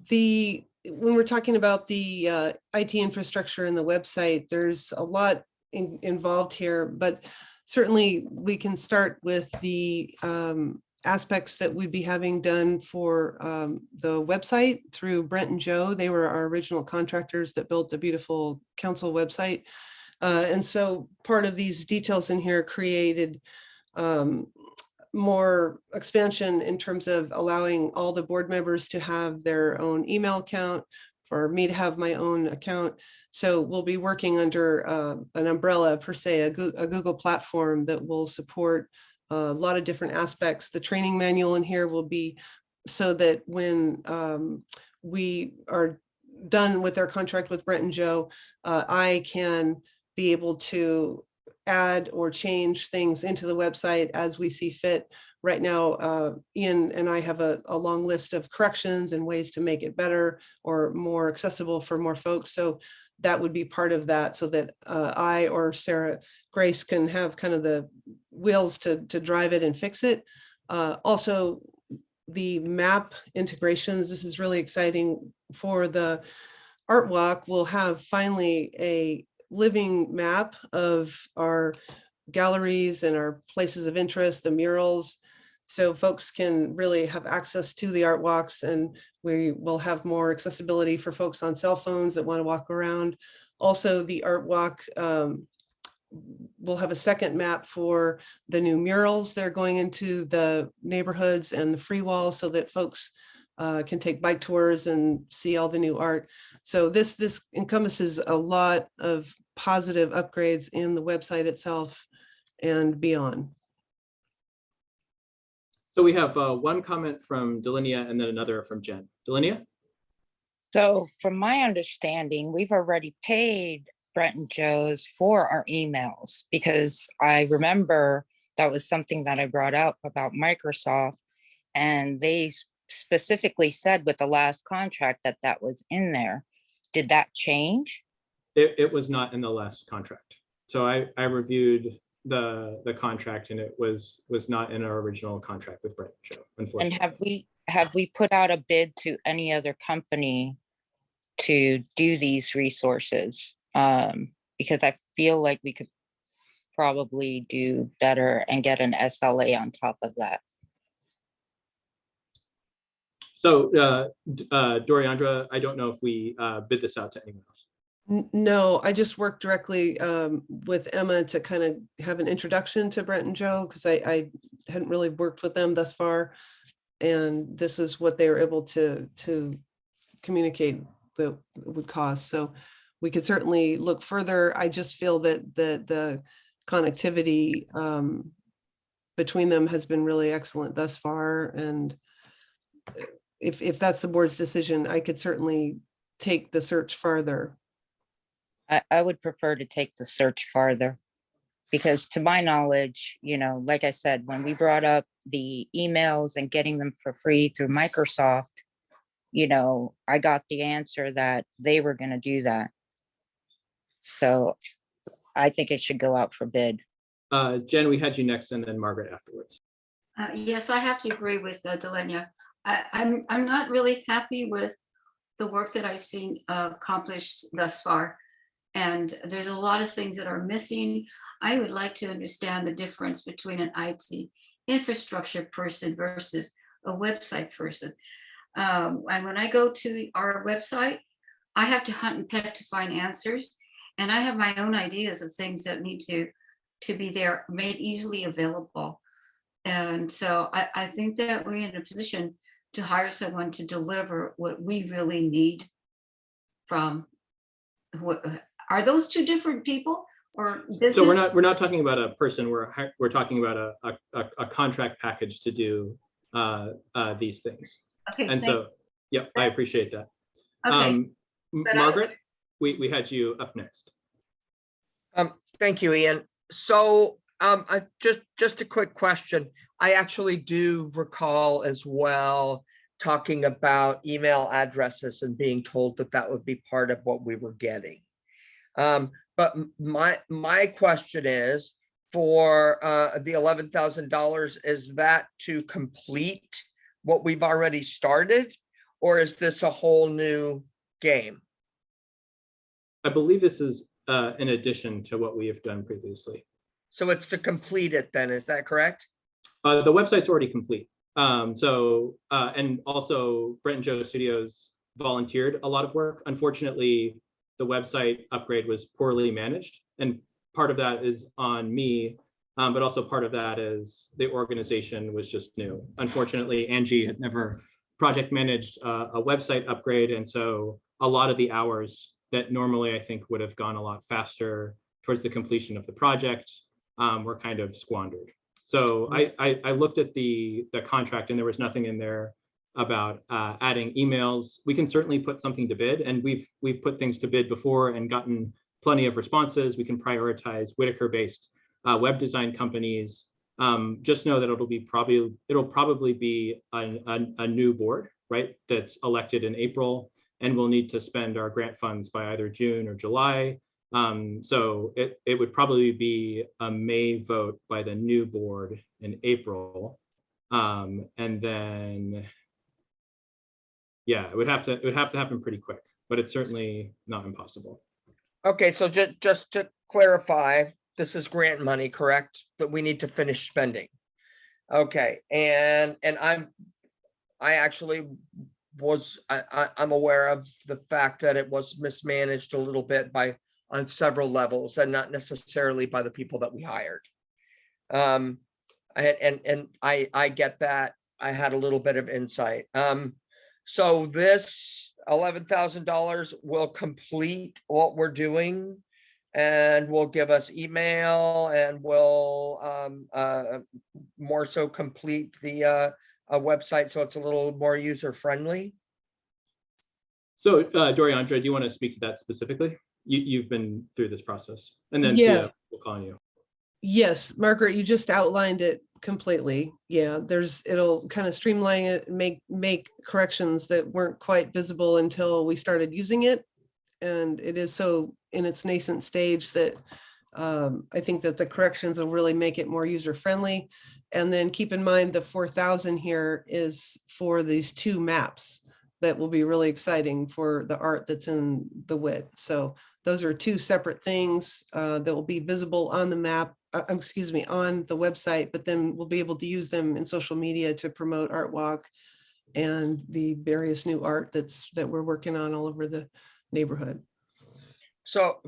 When we're talking about the IT infrastructure and the website, there's a lot involved here, but certainly we can start with the aspects that we'd be having done for the website through Brent and Joe. They were our original contractors that built the beautiful council website. And so part of these details in here created more expansion in terms of allowing all the board members to have their own email account, for me to have my own account. So we'll be working under an umbrella per se, a Google platform that will support a lot of different aspects. The training manual in here will be so that when we are done with our contract with Brent and Joe, I can be able to add or change things into the website as we see fit. Right now, Ian and I have a long list of corrections and ways to make it better or more accessible for more folks. So that would be part of that, so that I or Sarah Grace can have kind of the wheels to drive it and fix it. Also, the map integrations, this is really exciting for the Art Walk. We'll have finally a living map of our galleries and our places of interest, the murals, so folks can really have access to the art walks, and we will have more accessibility for folks on cell phones that want to walk around. Also, the art walk we'll have a second map for the new murals that are going into the neighborhoods and the free wall, so that folks can take bike tours and see all the new art. So this encompasses a lot of positive upgrades in the website itself and beyond. So we have one comment from Delinia and then another from Jen. Delinia? So from my understanding, we've already paid Brent and Joe's for our emails, because I remember that was something that I brought up about Microsoft, and they specifically said with the last contract that that was in there. Did that change? It was not in the last contract. So I reviewed the contract, and it was not in our original contract with Brent and Joe, unfortunately. And have we put out a bid to any other company to do these resources? Because I feel like we could probably do better and get an SLA on top of that. So Doriandra, I don't know if we bid this out to anyone else. No, I just worked directly with Emma to kind of have an introduction to Brent and Joe, because I hadn't really worked with them thus far. And this is what they were able to communicate that would cost. So we could certainly look further. I just feel that the connectivity between them has been really excellent thus far. And if that's the board's decision, I could certainly take the search farther. I would prefer to take the search farther, because to my knowledge, you know, like I said, when we brought up the emails and getting them for free through Microsoft, you know, I got the answer that they were going to do that. So I think it should go out for bid. Jen, we had you next, and then Margaret afterwards. Yes, I have to agree with Delenia. I'm not really happy with the work that I've seen accomplished thus far. And there's a lot of things that are missing. I would like to understand the difference between an IT infrastructure person versus a website person. And when I go to our website, I have to hunt and peck to find answers. And I have my own ideas of things that need to be there, made easily available. And so I think that we're in a position to hire someone to deliver what we really need from are those two different people, or this? So we're not talking about a person. We're talking about a contract package to do these things. Okay. And so, yep, I appreciate that. Okay. Margaret, we had you up next. Thank you, Ian. So just a quick question. I actually do recall as well talking about email addresses and being told that that would be part of what we were getting. But my question is, for the $11,000, is that to complete what we've already started? Or is this a whole new game? I believe this is in addition to what we have done previously. So it's to complete it then, is that correct? The website's already complete. And also Brent and Joe Studios volunteered a lot of work. Unfortunately, the website upgrade was poorly managed. And part of that is on me, but also part of that is the organization was just new. Unfortunately, Angie had never project managed a website upgrade. And so a lot of the hours that normally I think would have gone a lot faster towards the completion of the project were kind of squandered. So I looked at the contract and there was nothing in there about adding emails. We can certainly put something to bid, and we've put things to bid before and gotten plenty of responses. We can prioritize Whitaker-based web design companies. Just know that it'll probably be a new board, right? That's elected in April, and we'll need to spend our grant funds by either June or July. So it would probably be a May vote by the new board in April. And then, yeah, it would have to happen pretty quick, but it's certainly not impossible. Okay, so just to clarify, this is grant money, correct? That we need to finish spending. Okay, and I actually was, I'm aware of the fact that it was mismanaged a little bit on several levels and not necessarily by the people that we hired. And I get that. I had a little bit of insight. So this $11,000 will complete what we're doing and will give us email and will more so complete the website so it's a little more user friendly. So Doriandra, do you want to speak to that specifically? You've been through this process, and then Yeah. we'll call on you. Yes, Margaret, you just outlined it completely. Yeah, it'll kind of streamline it, make corrections that weren't quite visible until we started using it. And it is so in its nascent stage that I think that the corrections will really make it more user friendly. And then keep in mind the 4,000 here is for these 2 maps that will be really exciting for the art that's in the WIT. So those are 2 separate things that will be visible on the map, on the website, but then we'll be able to use them in social media to promote Art Walk and the various new art that we're working on all over the neighborhood. So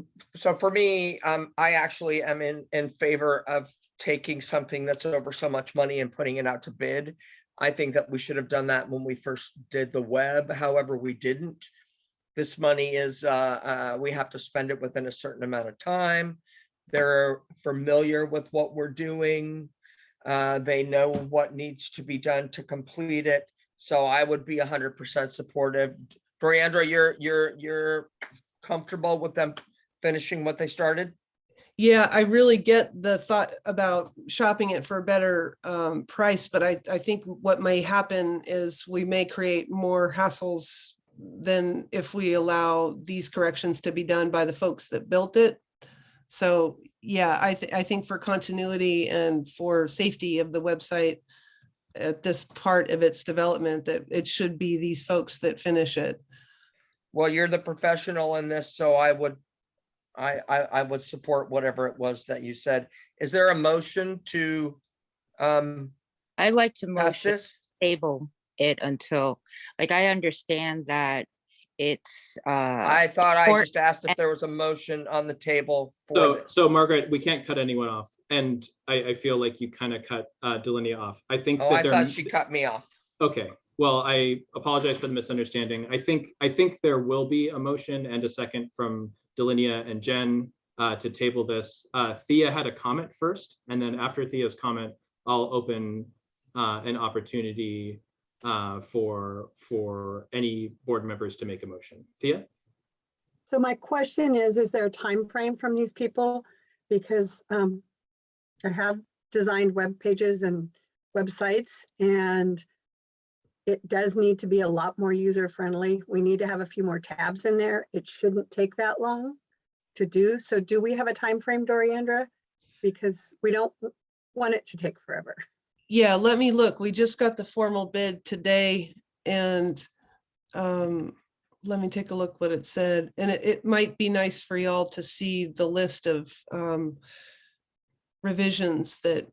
for me, I actually am in favor of taking something that's over so much money and putting it out to bid. I think that we should have done that when we first did the web. However, we didn't. This money is, we have to spend it within a certain amount of time. They're familiar with what we're doing. They know what needs to be done to complete it. So I would be 100% supportive. Doriandra, you're comfortable with them finishing what they started? Yeah, I really get the thought about shopping it for a better price, but I think what may happen is we may create more hassles than if we allow these corrections to be done by the folks that built it. So yeah, I think for continuity and for safety of the website at this part of its development, that it should be these folks that finish it. Well, you're the professional in this, so I would support whatever it was that you said. Is there a motion to I'd like to pass motion this? table it until, like, I understand that it's I thought I or- just asked if there was a motion on the table for this. So Margaret, we can't cut anyone off, and I feel like you kind of cut Delinia off. I think Oh, that I there. thought she cut me off. Okay, well, I apologize for the misunderstanding. I think there will be a motion and a second from Delinia and Jen to table this. Thea had a comment first, and then after Thea's comment, I'll open an opportunity for any board members to make a motion. Thea? So my question is there a time frame from these people? Because I have designed web pages and websites, and it does need to be a lot more user friendly. We need to have a few more tabs in there. It shouldn't take that long to do. So do we have a time frame, Doriandra? Because we don't want it to take forever. Yeah, let me look. We just got the formal bid today and let me take a look what it said. And it might be nice for y'all to see the list of revisions that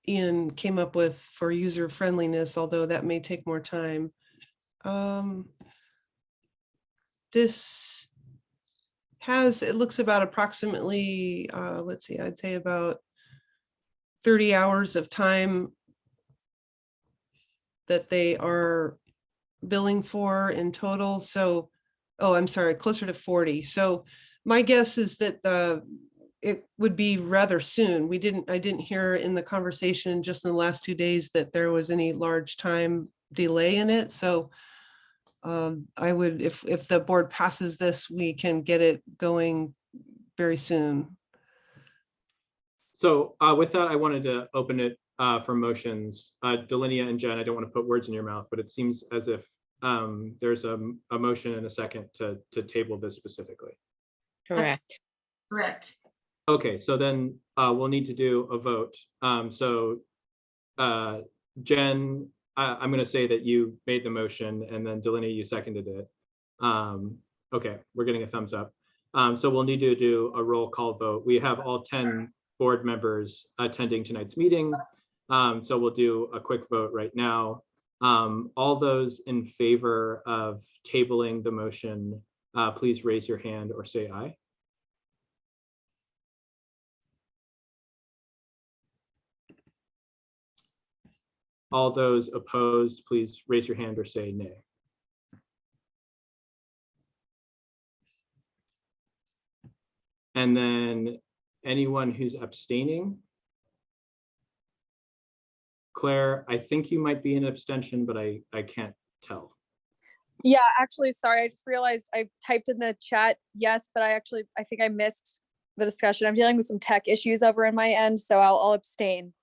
Ian came up with for user friendliness, although that may take more time. This has, it looks about approximately, let's see, I'd say about 30 hours of time that they are billing for in total. So, oh, I'm sorry, closer to 40. So my guess is that it would be rather soon. I didn't hear in the conversation just in the last 2 days that there was any large time delay in it. So I would, if the board passes this, we can get it going very soon. So with that, I wanted to open it for motions. Delinia and Jen, I don't want to put words in your mouth, but it seems as if there's a motion and a second to table this specifically. Correct. Correct. Okay, so then we'll need to do a vote. Jen, I'm going to say that you made the motion, and then Delinia, you seconded it. Okay, we're getting a thumbs up. So we'll need to do a roll call vote. We have all 10 board members attending tonight's meeting. So we'll do a quick vote right now. All those in favor of tabling the motion, please raise your hand or say aye. All those opposed, please raise your hand or say nay. And then anyone who's abstaining. Claire, I think you might be an abstention, but I can't tell. Yeah, actually, sorry, I just realized I typed in the chat yes, but I think I missed the discussion. I'm dealing with some tech issues over in my end, so I'll abstain.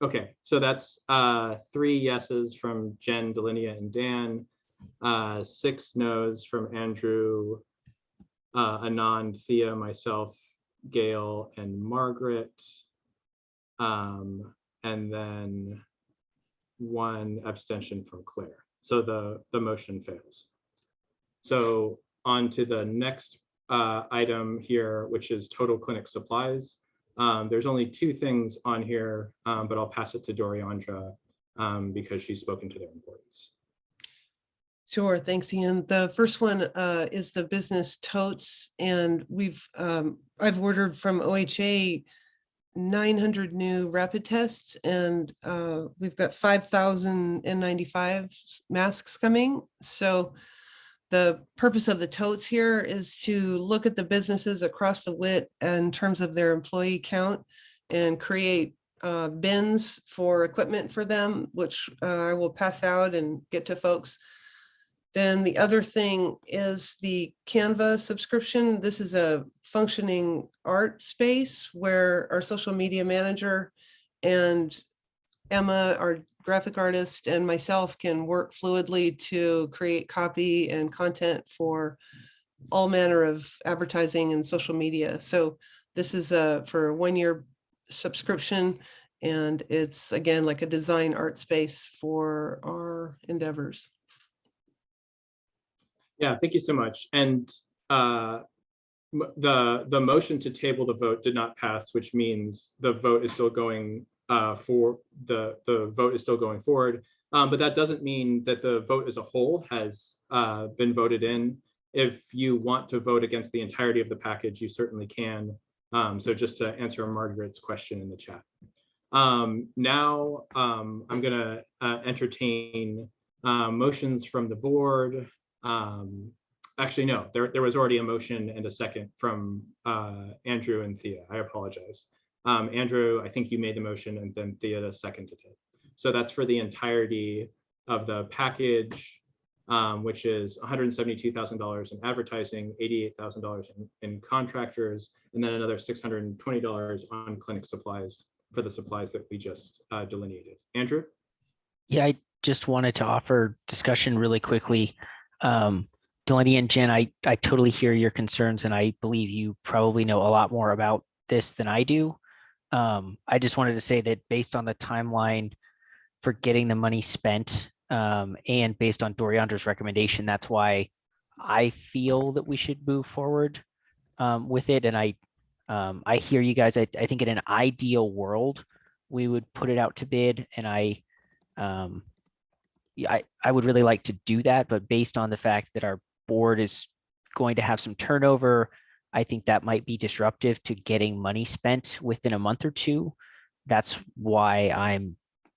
Okay, so that's 3 yeses from Jen, Delinia, and Dan, 6 no's from Andrew, Anand, Thea, myself, Gail, and Margaret, and then 1 abstention from Claire. So the motion fails. So on to the next item here, which is total clinic supplies. There's only 2 things on here, but I'll pass it to Doriandra because she's spoken to their importance. Sure, thanks, Ian. The first one is the business totes, and I've ordered from OHA 900 new rapid tests, and we've got 5,000 N95 masks coming. So the purpose of the totes here is to look at the businesses across the WIT in terms of their employee count and create bins for equipment for them, which I will pass out and get to folks. Then the other thing is the Canva subscription. This is a functioning art space where our social media manager and Emma, our graphic artist, and myself can work fluidly to create copy and content for all manner of advertising and social media. So this is for a 1-year subscription, and it's again like a design art space for our endeavors. Yeah, thank you so much. And the motion to table the vote did not pass, which means the vote is still going the vote is still going forward. But that doesn't mean that the vote as a whole has been voted in. If you want to vote against the entirety of the package, you certainly can. So just to answer Margaret's question in the chat. Now I'm going to entertain motions from the board. Actually, no, there was already a motion and a second from Andrew and Thea. I apologize. Andrew, I think you made the motion and then Thea seconded it. So that's for the entirety of the package, which is $172,000 in advertising, $88,000 in contractors, and then another $620 on clinic supplies for the supplies that we just delineated. Andrew? Yeah, I just wanted to offer discussion really quickly. Delaney and Jen, I totally hear your concerns, and I believe you probably know a lot more about this than I do. I just wanted to say that based on the timeline for getting the money spent. And based on Doriandra's recommendation, that's why I feel that we should move forward with it. And I hear you guys. I think in an ideal world, we would put it out to bid, and I would really like to do that, but based on the fact that our board is going to have some turnover, I think that might be disruptive to getting money spent within a month or two. That's why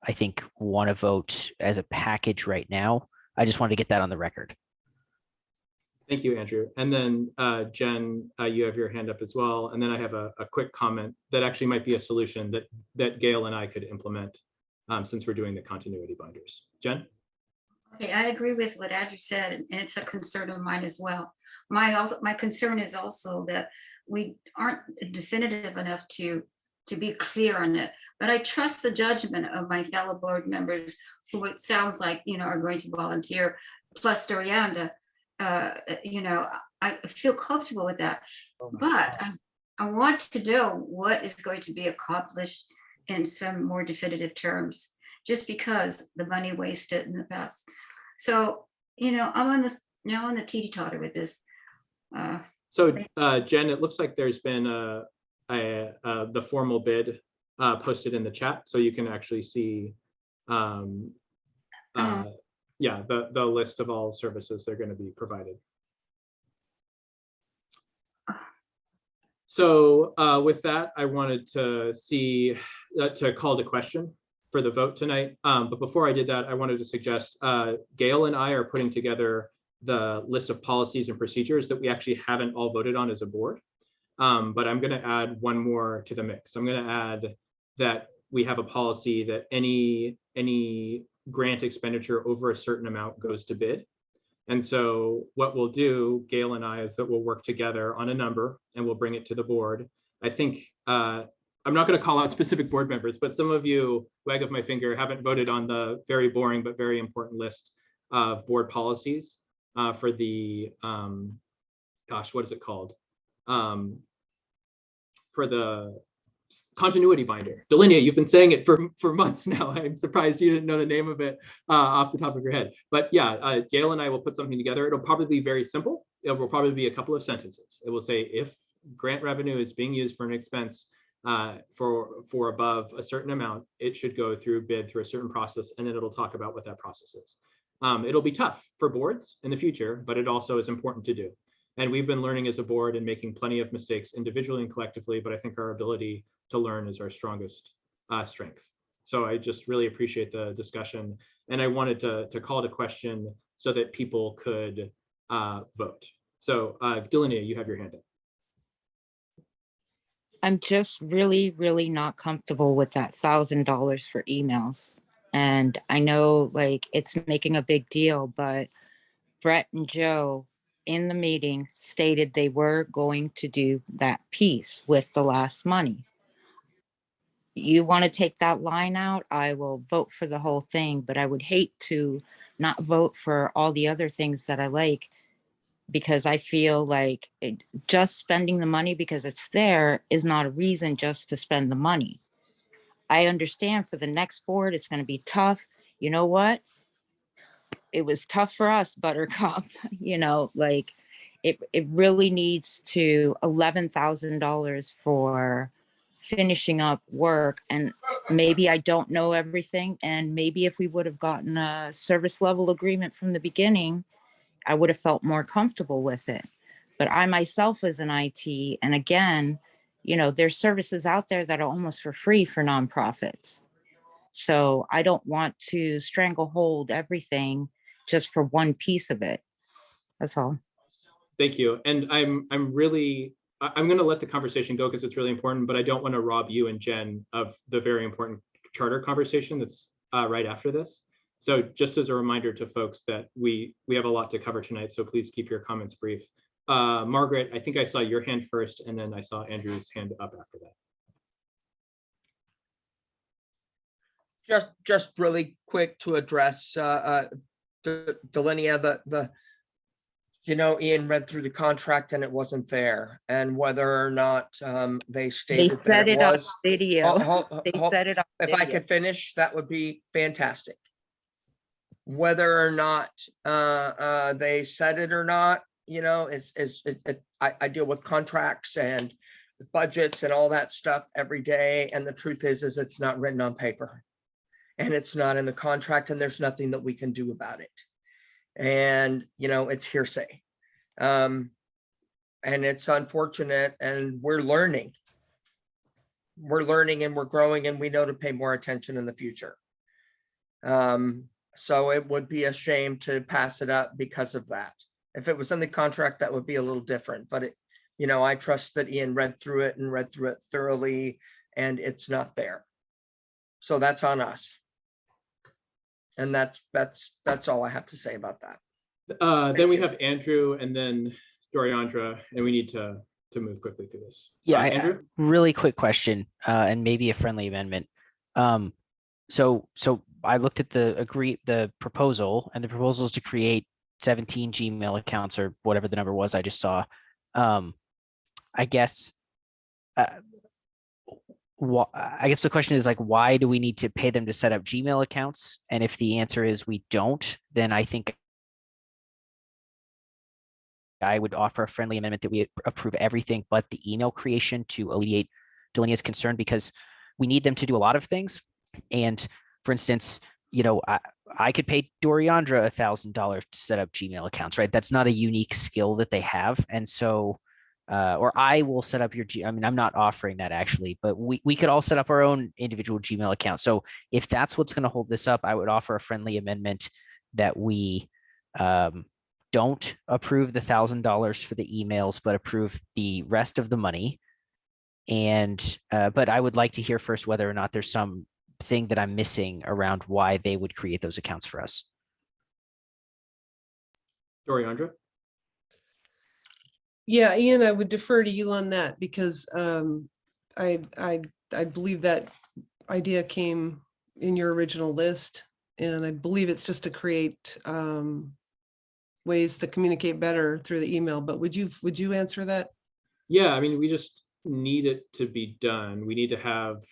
I think want to vote as a package right now. I just wanted to get that on the record. Thank you, Andrew. And then Jen, you have your hand up as well. And then I have a quick comment that actually might be a solution that Gail and I could implement since we're doing the continuity binders. Jen? Okay, I agree with what Andrew said, and it's a concern of mine as well. My concern is also that we aren't definitive enough to be clear on it. But I trust the judgment of my fellow board members, who it sounds like, are going to volunteer, plus Dorianda. I feel comfortable with that. But I want to know what is going to be accomplished in some more definitive terms, just because the money wasted in the past. So, I'm on this now on the teeter-totter with this. So Jen, it looks like there's been the formal bid posted in the chat, so you can actually see the list of all services they're going to be provided. So with that, I wanted to call to question for the vote tonight. But before I did that, I wanted to suggest Gail and I are putting together the list of policies and procedures that we actually haven't all voted on as a board. But I'm going to add one more to the mix. I'm going to add that we have a policy that any grant expenditure over a certain amount goes to bid. And so what we'll do, Gail and I, is that we'll work together on a number and we'll bring it to the board. I think I'm not going to call out specific board members, but some of you, wag of my finger, haven't voted on the very boring but very important list of board policies for the, what is it called? For the continuity binder. Delinia, you've been saying it for months now. I'm surprised you didn't know the name of it off the top of your head. But yeah, Gail and I will put something together. It'll probably be very simple. It will probably be a couple of sentences. It will say, if grant revenue is being used for an expense for above a certain amount, it should go through bid through a certain process, and then it'll talk about what that process is. It'll be tough for boards in the future, but it also is important to do. And we've been learning as a board and making plenty of mistakes individually and collectively, but I think our ability to learn is our strongest strength. So I just really appreciate the discussion. And I wanted to call to question so that people could vote. So Delinia, you have your hand up. I'm just really, really not comfortable with that $1,000 for emails. And I know like it's making a big deal, but Brett and Joe in the meeting stated they were going to do that piece with the last money. You want to take that line out, I will vote for the whole thing, but I would hate to not vote for all the other things that I like, because I feel like just spending the money because it's there is not a reason just to spend the money. I understand for the next board, it's going to be tough. You know what? It was tough for us, Buttercup, like it really needs to $11,000 for finishing up work. And maybe I don't know everything. And maybe if we would have gotten a service level agreement from the beginning, I would have felt more comfortable with it. But I myself as an IT, and again, there's services out there that are almost for free for nonprofits. So I don't want to stranglehold everything just for one piece of it. That's all. Thank you. And I'm going to let the conversation go because it's really important, but I don't want to rob you and Jen of the very important charter conversation that's right after this. So just as a reminder to folks that we have a lot to cover tonight, so please keep your comments brief. Margaret, I think I saw your hand first, and then I saw Andrew's hand up after that. Just really quick to address Delinia, you know, Ian read through the contract and it wasn't there, and whether or not they They stated that said it it on was. video. They Hold- said it on If I video. could finish, that would be fantastic. Whether or not they said it or not, you know, I deal with contracts and budgets and all that stuff every day, and the truth is it's not written on paper, and it's not in the contract, and there's nothing that we can do about it. And you know, it's hearsay, and it's unfortunate, and we're learning and we're growing, and we know to pay more attention in the future. So it would be a shame to pass it up because of that. If it was in the contract, that would be a little different, but it, you know, I trust that Ian read through it thoroughly, and it's not there. So that's on us. And that's all I have to say about that. Then we have Andrew and then Doriandra, and we need to move quickly through this. Yeah, Andrew? really quick question, and maybe a friendly amendment. So I looked at the proposal, and the proposal is to create 17 Gmail accounts or whatever the number was I just saw. I guess the question is like, why do we need to pay them to set up Gmail accounts? And if the answer is we don't, then I think I would offer a friendly amendment that we approve everything but the email creation to alleviate Delinia's concern, because we need them to do a lot of things. And for instance, you know, I could pay Doriandra $1,000 to set up Gmail accounts, right? That's not a unique skill that they have. And so, or I will set up your I mean, I'm not offering that actually, but we could all set up our own individual Gmail account. So if that's what's going to hold this up, I would offer a friendly amendment that we don't approve the $1,000 for the emails, but approve the rest of the money. And, but I would like to hear first whether or not there's some thing that I'm missing around why they would create those accounts for us. Doriandra? Yeah, Ian, I would defer to you on that because I believe that idea came in your original list, and I believe it's just to create ways to communicate better through the email. But would you answer that? Yeah, I mean, we just need it to be done. We need to have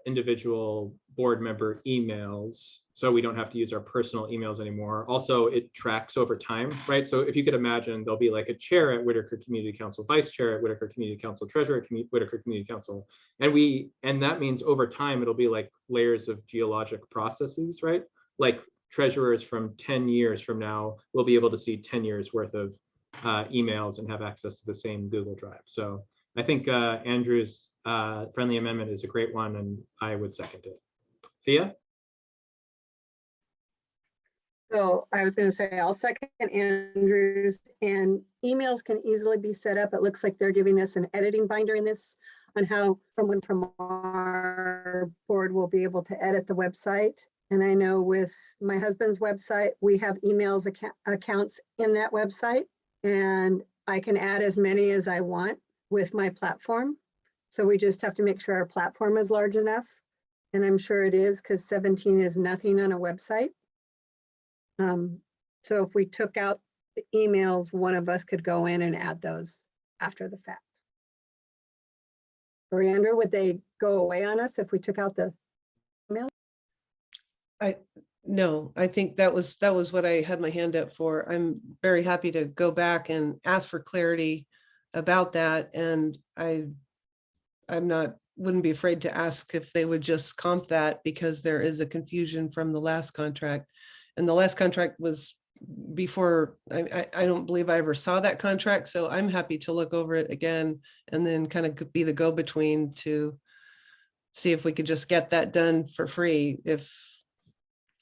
individual board member emails, so we don't have to use our personal emails anymore. Also, it tracks over time, right? So if you could imagine, there'll be like a chair at Whitaker Community Council, vice chair at Whitaker Community Council, treasurer at Whitaker Community Council. And that means over time, it'll be like layers of geologic processes, right? Like treasurers from 10 years from now will be able to see 10 years worth of emails and have access to the same Google Drive. So I think Andrew's friendly amendment is a great one, and I would second it. Thea? So I was going to say, I'll second Andrew's, and emails can easily be set up. It looks like they're giving us an editing binder in this on how someone from our board will be able to edit the website. And I know with my husband's website, we have emails accounts in that website, and I can add as many as I want with my platform. So we just have to make sure our platform is large enough. And I'm sure it is, because 17 is nothing on a website. So if we took out the emails, one of us could go in and add those after the fact. Doriandra, would they go away on us if we took out the email? No, I think that was what I had my hand up for. I'm very happy to go back and ask for clarity about that. And wouldn't be afraid to ask if they would just comp that, because there is a confusion from the last contract. And the last contract was before, I don't believe I ever saw that contract. So I'm happy to look over it again and then kind of be the go-between to see if we could just get that done for free. If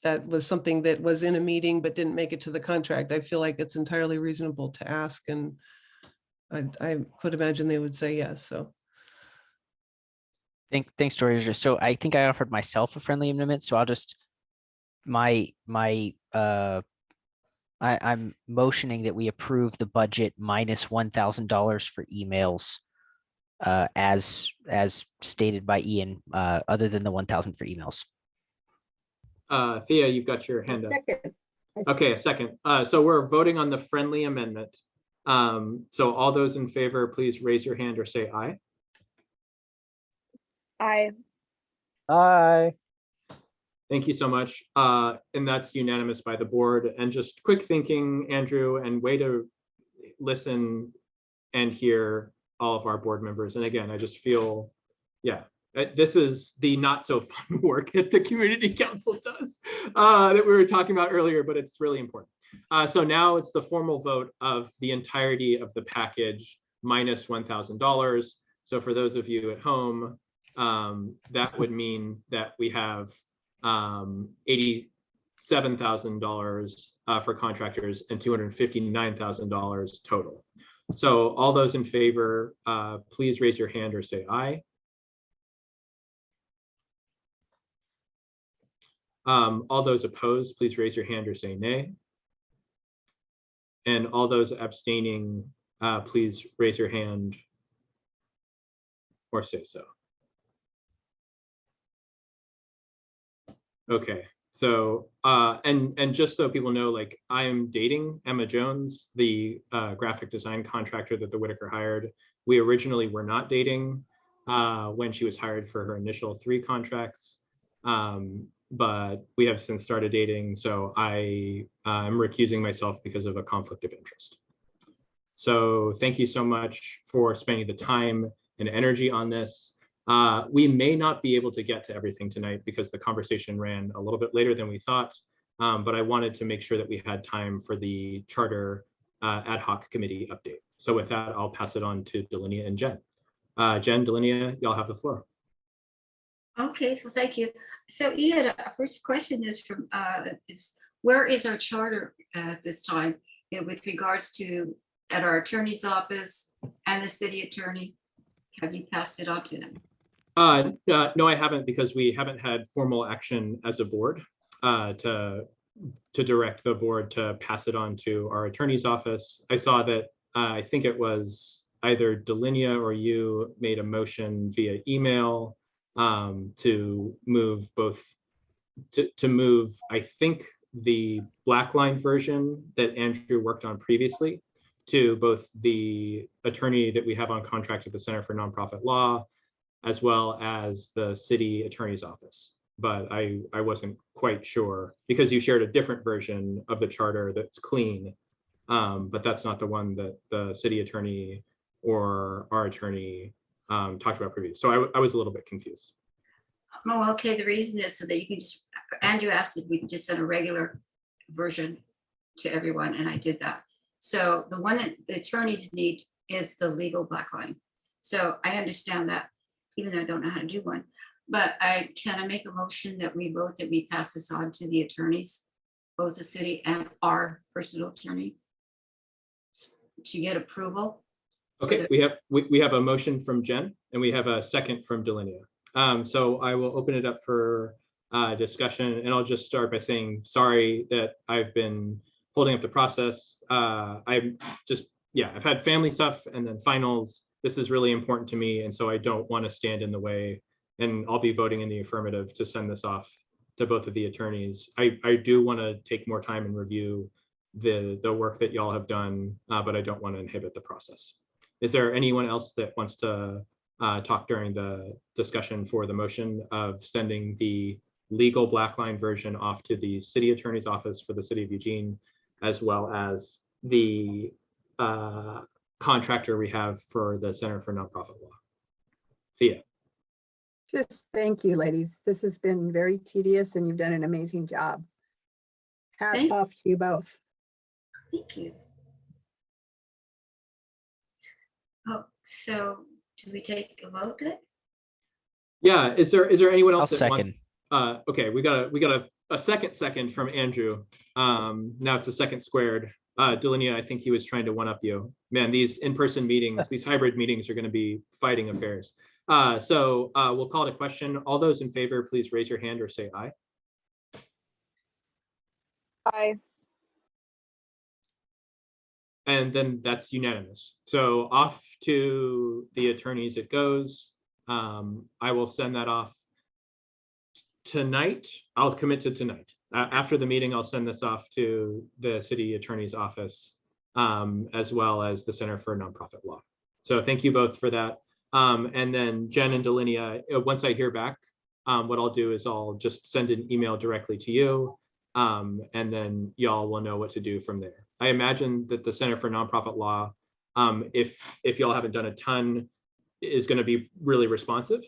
that was something that was in a meeting but didn't make it to the contract, I feel like it's entirely reasonable to ask, and I would imagine they would say yes. So Thanks, Georgia. So I think I offered myself a friendly amendment. So I'll just I'm motioning that we approve the budget minus $1,000 for emails as stated by Ian, other than the 1,000 for emails. Thea, you've got your hand up. Second. Okay, a second. So we're voting on the friendly amendment. So all those in favor, please raise your hand or say aye. I Aye. Thank you so much. And that's unanimous by the board. And just quick thinking, Andrew, and way to listen and hear all of our board members. And again, I just feel, yeah, this is the not so fun work that the community council does that we were talking about earlier, but it's really important. So now it's the formal vote of the entirety of the package minus $1,000. So for those of you at home, that would mean that we have $87,000 for contractors and $259,000 total. So all those in favor, please raise your hand or say aye. All those opposed, please raise your hand or say nay. And all those abstaining, please raise your hand or say so. Okay, so and just so people know, like, I am dating Emma Jones, the graphic design contractor that the Whitaker hired. We originally were not dating when she was hired for her initial 3 contracts, but we have since started dating. So I am recusing myself because of a conflict of interest. So thank you so much for spending the time and energy on this. We may not be able to get to everything tonight because the conversation ran a little bit later than we thought, but I wanted to make sure that we had time for the charter ad hoc committee update. So with that, I'll pass it on to Delinia and Jen. Jen, Delinia, y'all have the floor. Okay, so thank you. So Ian, our first question is from where is our charter this time with regards to at our attorney's office and the city attorney? Have you passed it on to them? No, I haven't, because we haven't had formal action as a board to direct the board to pass it on to our attorney's office. I saw that I think it was either Delinia or you made a motion via email to move I think the Blackline version that Andrew worked on previously to both the attorney that we have on contract at the Center for Nonprofit Law, as well as the city attorney's office. But I wasn't quite sure because you shared a different version of the charter that's clean, but that's not the one that the city attorney or our attorney talked about previously. So I was a little bit confused. Oh, okay. The reason is so that you can just, Andrew asked if we could just send a regular version to everyone, and I did that. So the one that the attorneys need is the legal Blackline. So I understand that, even though I don't know how to do one. But can I make a motion that we vote that we pass this on to the attorneys, both the city and our personal attorney, to get approval? Okay, we have a motion from Jen and we have a second from Delinia. So I will open it up for discussion, and I'll just start by saying sorry that I've been holding up the process. I've had family stuff and then finals. This is really important to me, and so I don't want to stand in the way, and I'll be voting in the affirmative to send this off to both of the attorneys. I do want to take more time and review the work that y'all have done, but I don't want to inhibit the process. Is there anyone else that wants to talk during the discussion for the motion of sending the legal Blackline version off to the city attorney's office for the city of Eugene, as well as the contractor we have for the Center for Nonprofit Law? Thea. Just thank you, ladies. This has been very tedious and you've done an amazing job. Hats off to you both. Thank you. Oh, so do we take a vote then? Yeah, is there anyone else I'll that second. wants? Okay, we got a second from Andrew. Now it's a second squared. Delinia, I think he was trying to one up you. Man, these in-person meetings, these hybrid meetings are going to be fighting affairs. So we'll call it a question. All those in favor, please raise your hand or say aye. Aye. And then that's unanimous. So off to the attorneys it goes. I will send that off tonight. I'll commit to tonight. after the meeting, I'll send this off to the city attorney's office, as well as the Center for Nonprofit Law. So thank you both for that. And then Jen and Delinia, once I hear back, what I'll do is I'll just send an email directly to you, and then y'all will know what to do from there. I imagine that the Center for Nonprofit Law, if y'all haven't done a ton, is going to be really responsive.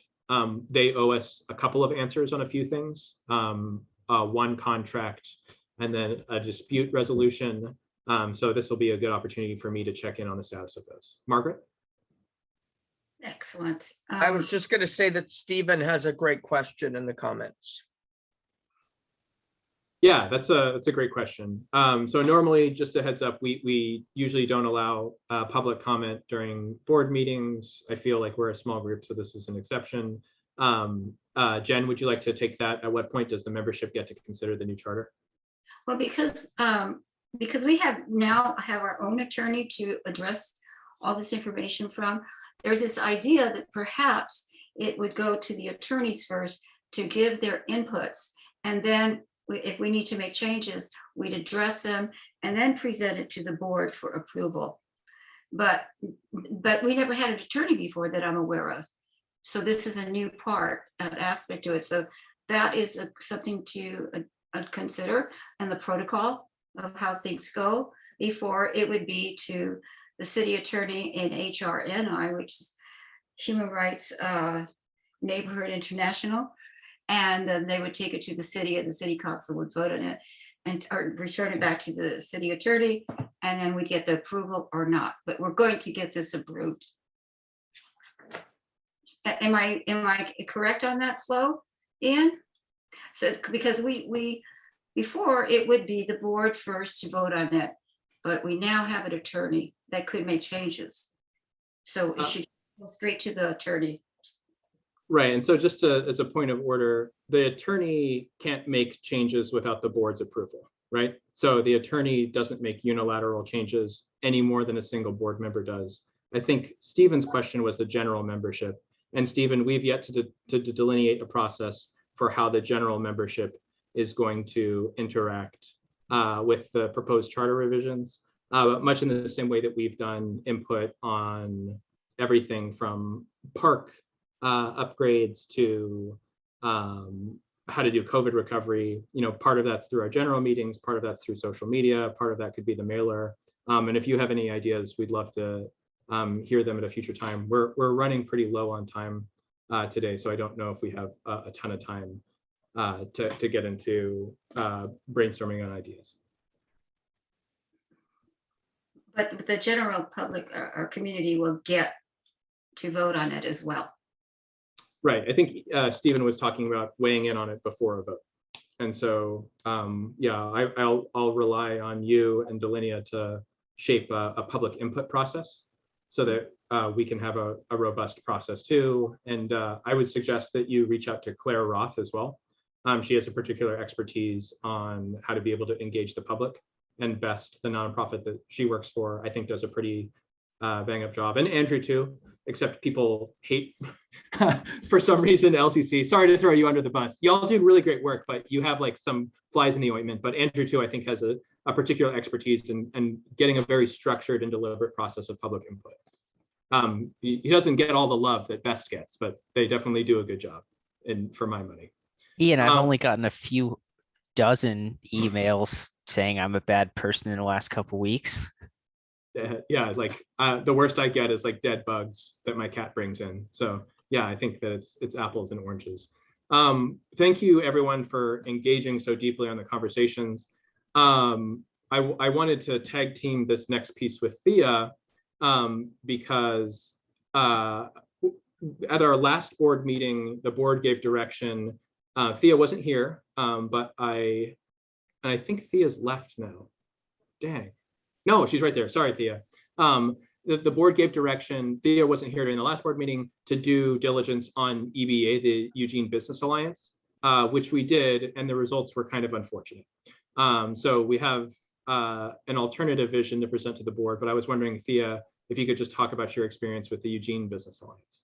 They owe us a couple of answers on a few things, one contract, and then a dispute resolution. So this will be a good opportunity for me to check in on the status of those. Margaret? Excellent. I was just going to say that Stephen has a great question in the comments. Yeah, that's a great question. So normally, just a heads up, we usually don't allow public comment during board meetings. I feel like we're a small group, so this is an exception. Jen, would you like to take that? At what point does the membership get to consider the new charter? Well, because we now have our own attorney to address all this information from, there's this idea that perhaps it would go to the attorneys first to give their inputs, and then if we need to make changes, we'd address them and then present it to the board for approval. But we never had an attorney before that I'm aware of. So this is a new aspect to it. So that is something to consider, and the protocol of how things go before it would be to the city attorney in HRNI, which is Human Rights Neighborhood International. And then they would take it to the city, and the city council would vote on it and or return it back to the city attorney, and then we'd get the approval or not. But we're going to get this approved. Am I correct on that, Flo, Ian? So because we before it would be the board first to vote on it, but we now have an attorney that could make changes. So it should go straight to the attorney. Right, and so just as a point of order, the attorney can't make changes without the board's approval, right? So the attorney doesn't make unilateral changes any more than a single board member does. I think Stephen's question was the general membership. And Stephen, we've yet to delineate a process for how the general membership is going to interact with the proposed charter revisions, but much in the same way that we've done input on everything from park upgrades to how to do COVID recovery. You know, part of that's through our general meetings, part of that's through social media, part of that could be the mailer. And if you have any ideas, we'd love to hear them at a future time. We're running pretty low on time today, so I don't know if we have a ton of time to get into brainstorming on ideas. But the general public, our community will get to vote on it as well. Right. I think Stephen was talking about weighing in on it before a vote. And so, yeah, I'll rely on you and Delinia to shape a public input process so that we can have a robust process too. And I would suggest that you reach out to Claire Roth as well. She has a particular expertise on how to be able to engage the public, and Best, the nonprofit that she works for, I think does a pretty bang up job. And Andrew too, except people hate for some reason LCC. Sorry to throw you under the bus. Y'all do really great work, but you have like some flies in the ointment. But Andrew too, I think has a particular expertise in getting a very structured and deliberate process of public input. He doesn't get all the love that Best gets, but they definitely do a good job, and for my money. Ian, I've only gotten a few dozen emails saying I'm a bad person in the last couple weeks. Yeah, like the worst I get is like dead bugs that my cat brings in. So yeah, I think that it's apples and oranges. Thank you everyone for engaging so deeply on the conversations. I wanted to tag team this next piece with Thea because at our last board meeting, the board gave direction. Thea wasn't here, but I think Thea's left now. Dang. No, she's right there. Sorry, Thea. The board gave direction. Thea wasn't here during the last board meeting to do diligence on EBA, the Eugene Business Alliance, which we did, and the results were kind of unfortunate. So we have an alternative vision to present to the board, but I was wondering, Thea, if you could just talk about your experience with the Eugene Business Alliance.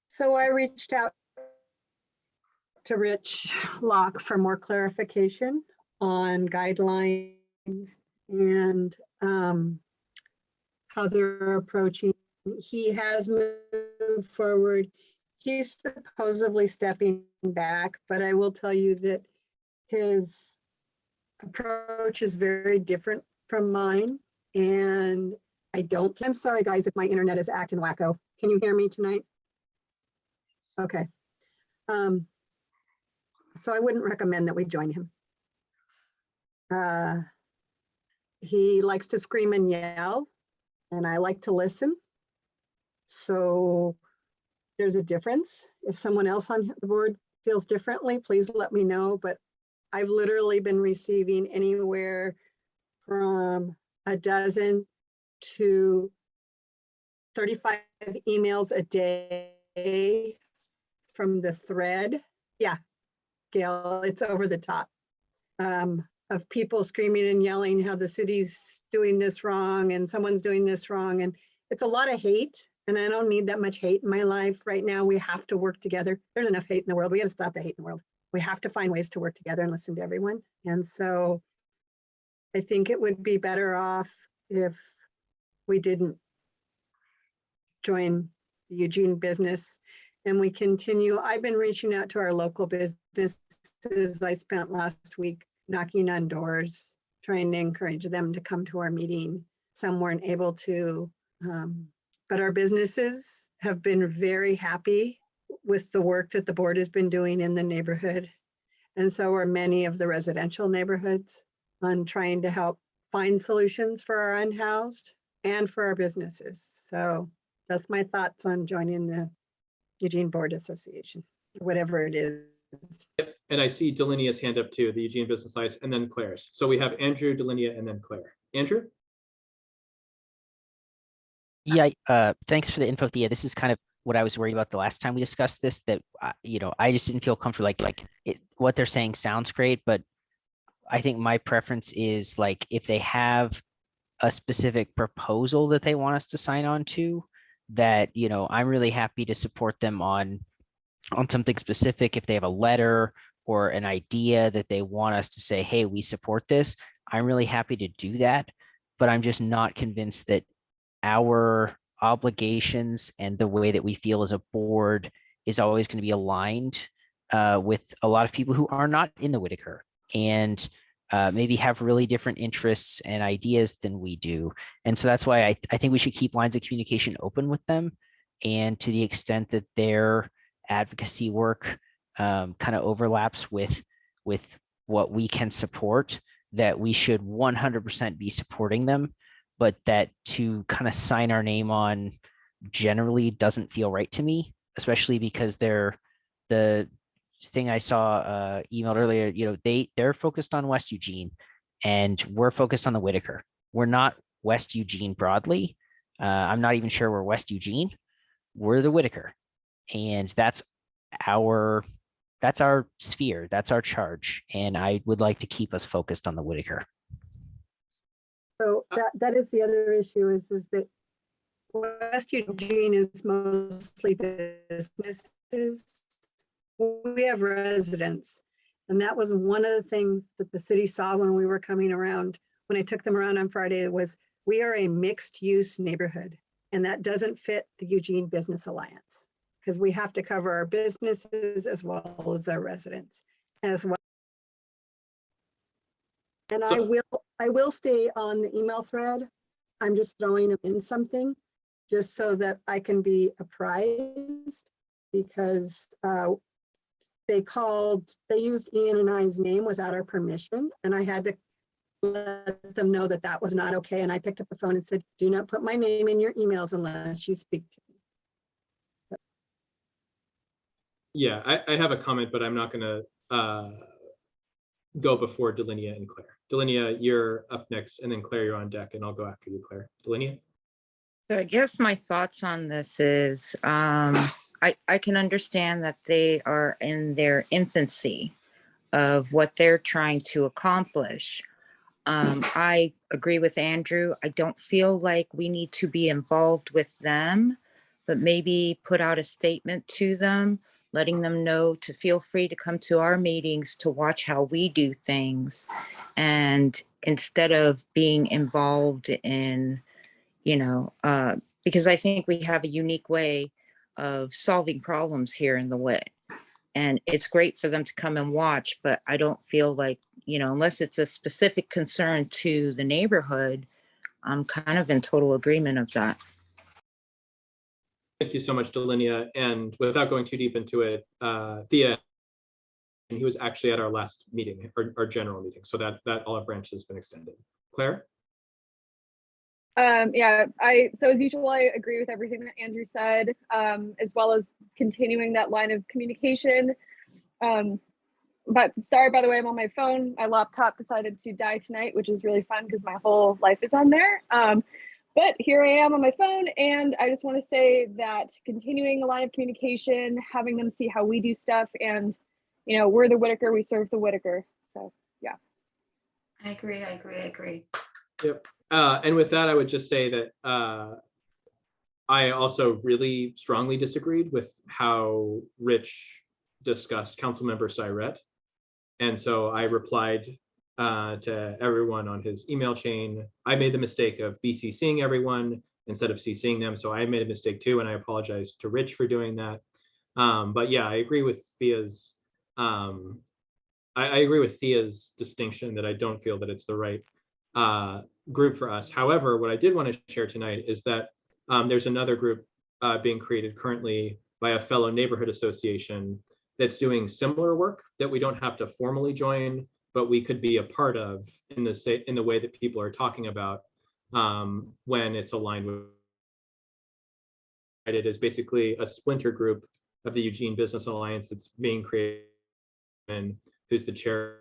So I reached out to Rich Locke for more clarification on guidelines and how they're approaching. He has moved forward. He's supposedly stepping back, but I will tell you that his approach is very different from mine. And I'm sorry, guys, if my internet is acting wacko. Can you hear me tonight? Okay. So I wouldn't recommend that we join him. He likes to scream and yell, and I like to listen. So there's a difference. If someone else on the board feels differently, please let me know. But I've literally been receiving anywhere from a dozen to 35 emails a day from the thread. Yeah, Gail, it's over the top. Of people screaming and yelling how the city's doing this wrong and someone's doing this wrong. And it's a lot of hate. And I don't need that much hate in my life right now. We have to work together. There's enough hate in the world. We got to stop the hate in the world. We have to find ways to work together and listen to everyone. And so I think it would be better off if we didn't join the Eugene business and we continue. I've been reaching out to our local businesses. I spent last week knocking on doors, trying to encourage them to come to our meeting. Some weren't able to, but our businesses have been very happy with the work that the board has been doing in the neighborhood. And so are many of the residential neighborhoods on trying to help find solutions for our unhoused and for our businesses. So that's my thoughts on joining the Eugene Board Association, whatever it is. Yep. And I see Delinia's hand up too, the Eugene Business Alliance, and then Claire's. So we have Andrew, Delinia, and then Claire. Andrew? Yeah, thanks for the info, Thea. This is kind of what I was worried about the last time we discussed this, that, I just didn't feel comfortable, what they're saying sounds great, but I think my preference is like, if they have a specific proposal that they want us to sign on to, that, I'm really happy to support them on something specific. If they have a letter or an idea that they want us to say, hey, we support this, I'm really happy to do that. But I'm just not convinced that our obligations and the way that we feel as a board is always going to be aligned with a lot of people who are not in the Whitaker and maybe have really different interests and ideas than we do. And so that's why I think we should keep lines of communication open with them. And to the extent that their advocacy work kind of overlaps with what we can support, that we should 100% be supporting them, but that to kind of sign our name on generally doesn't feel right to me, especially because the thing I saw emailed earlier, they're focused on West Eugene and we're focused on the Whitaker. We're not West Eugene broadly. I'm not even sure we're West Eugene. We're the Whitaker. And that's our sphere. That's our charge. And I would like to keep us focused on the Whitaker. So that is the other issue is that West Eugene is mostly businesses. We have residents. And that was one of the things that the city saw when we were coming around, when I took them around on Friday, was we are a mixed use neighborhood. And that doesn't fit the Eugene Business Alliance because we have to cover our businesses as well as our residents as well. And I will stay on the email thread. I'm just throwing in something just so that I can be apprised because they used Ian and I's name without our permission. And I had to let them know that that was not okay. And I picked up the phone and said, do not put my name in your emails unless you speak to me. Yeah, I have a comment, but I'm not going to go before Delinia and Claire. Delinia, you're up next, and then Claire, you're on deck, and I'll go after you, Claire. Delinia? So I guess my thoughts on this is I can understand that they are in their infancy of what they're trying to accomplish. I agree with Andrew. I don't feel like we need to be involved with them, but maybe put out a statement to them letting them know to feel free to come to our meetings to watch how we do things. And instead of being involved in, because I think we have a unique way of solving problems here in the WIT. And it's great for them to come and watch, but I don't feel like, unless it's a specific concern to the neighborhood, I'm kind of in total agreement of that. Thank you so much, Delinia. And without going too deep into it, Thea, he was actually at our last meeting, our general meeting. So that olive branch has been extended. Claire? Yeah, so as usual, I agree with everything that Andrew said, as well as continuing that line of communication. But sorry, by the way, I'm on my phone. My laptop decided to die tonight, which is really fun because my whole life is on there. But here I am on my phone, and I just want to say that continuing a line of communication, having them see how we do stuff, and we're the Whitaker, we serve the Whitaker. So yeah. I agree. Yep. And with that, I would just say that I also really strongly disagreed with how Rich discussed Councilmember Syret. And so I replied to everyone on his email chain. I made the mistake of BCCing everyone instead of CCing them. So I made a mistake too, and I apologize to Rich for doing that. But yeah, I agree with Thea's I agree with Thea's distinction that I don't feel that it's the right group for us. However, what I did want to share tonight is that there's another group being created currently by a fellow neighborhood association that's doing similar work that we don't have to formally join, but we could be a part of in the way that people are talking about when it's aligned with. It is basically a splinter group of the Eugene Business Alliance that's being created, and who's the chair.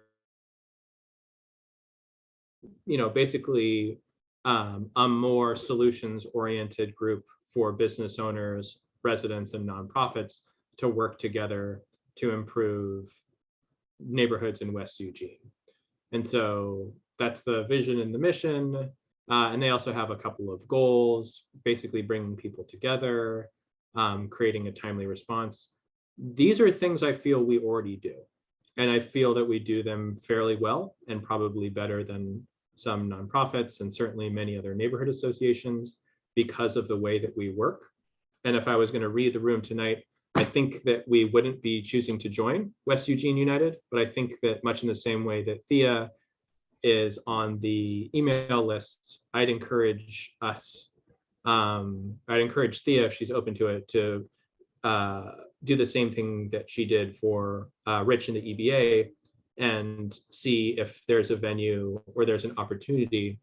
Basically a more solutions-oriented group for business owners, residents, and nonprofits to work together to improve neighborhoods in West Eugene. And so that's the vision and the mission. And they also have a couple of goals, basically bringing people together, creating a timely response. These are things I feel we already do. And I feel that we do them fairly well and probably better than some nonprofits and certainly many other neighborhood associations because of the way that we work. And if I was going to read the room tonight, I think that we wouldn't be choosing to join West Eugene United, but I think that much in the same way that Thea is on the email list, I'd encourage us, I'd encourage Thea, if she's open to it, to do the same thing that she did for Rich in the EBA and see if there's a venue or there's an opportunity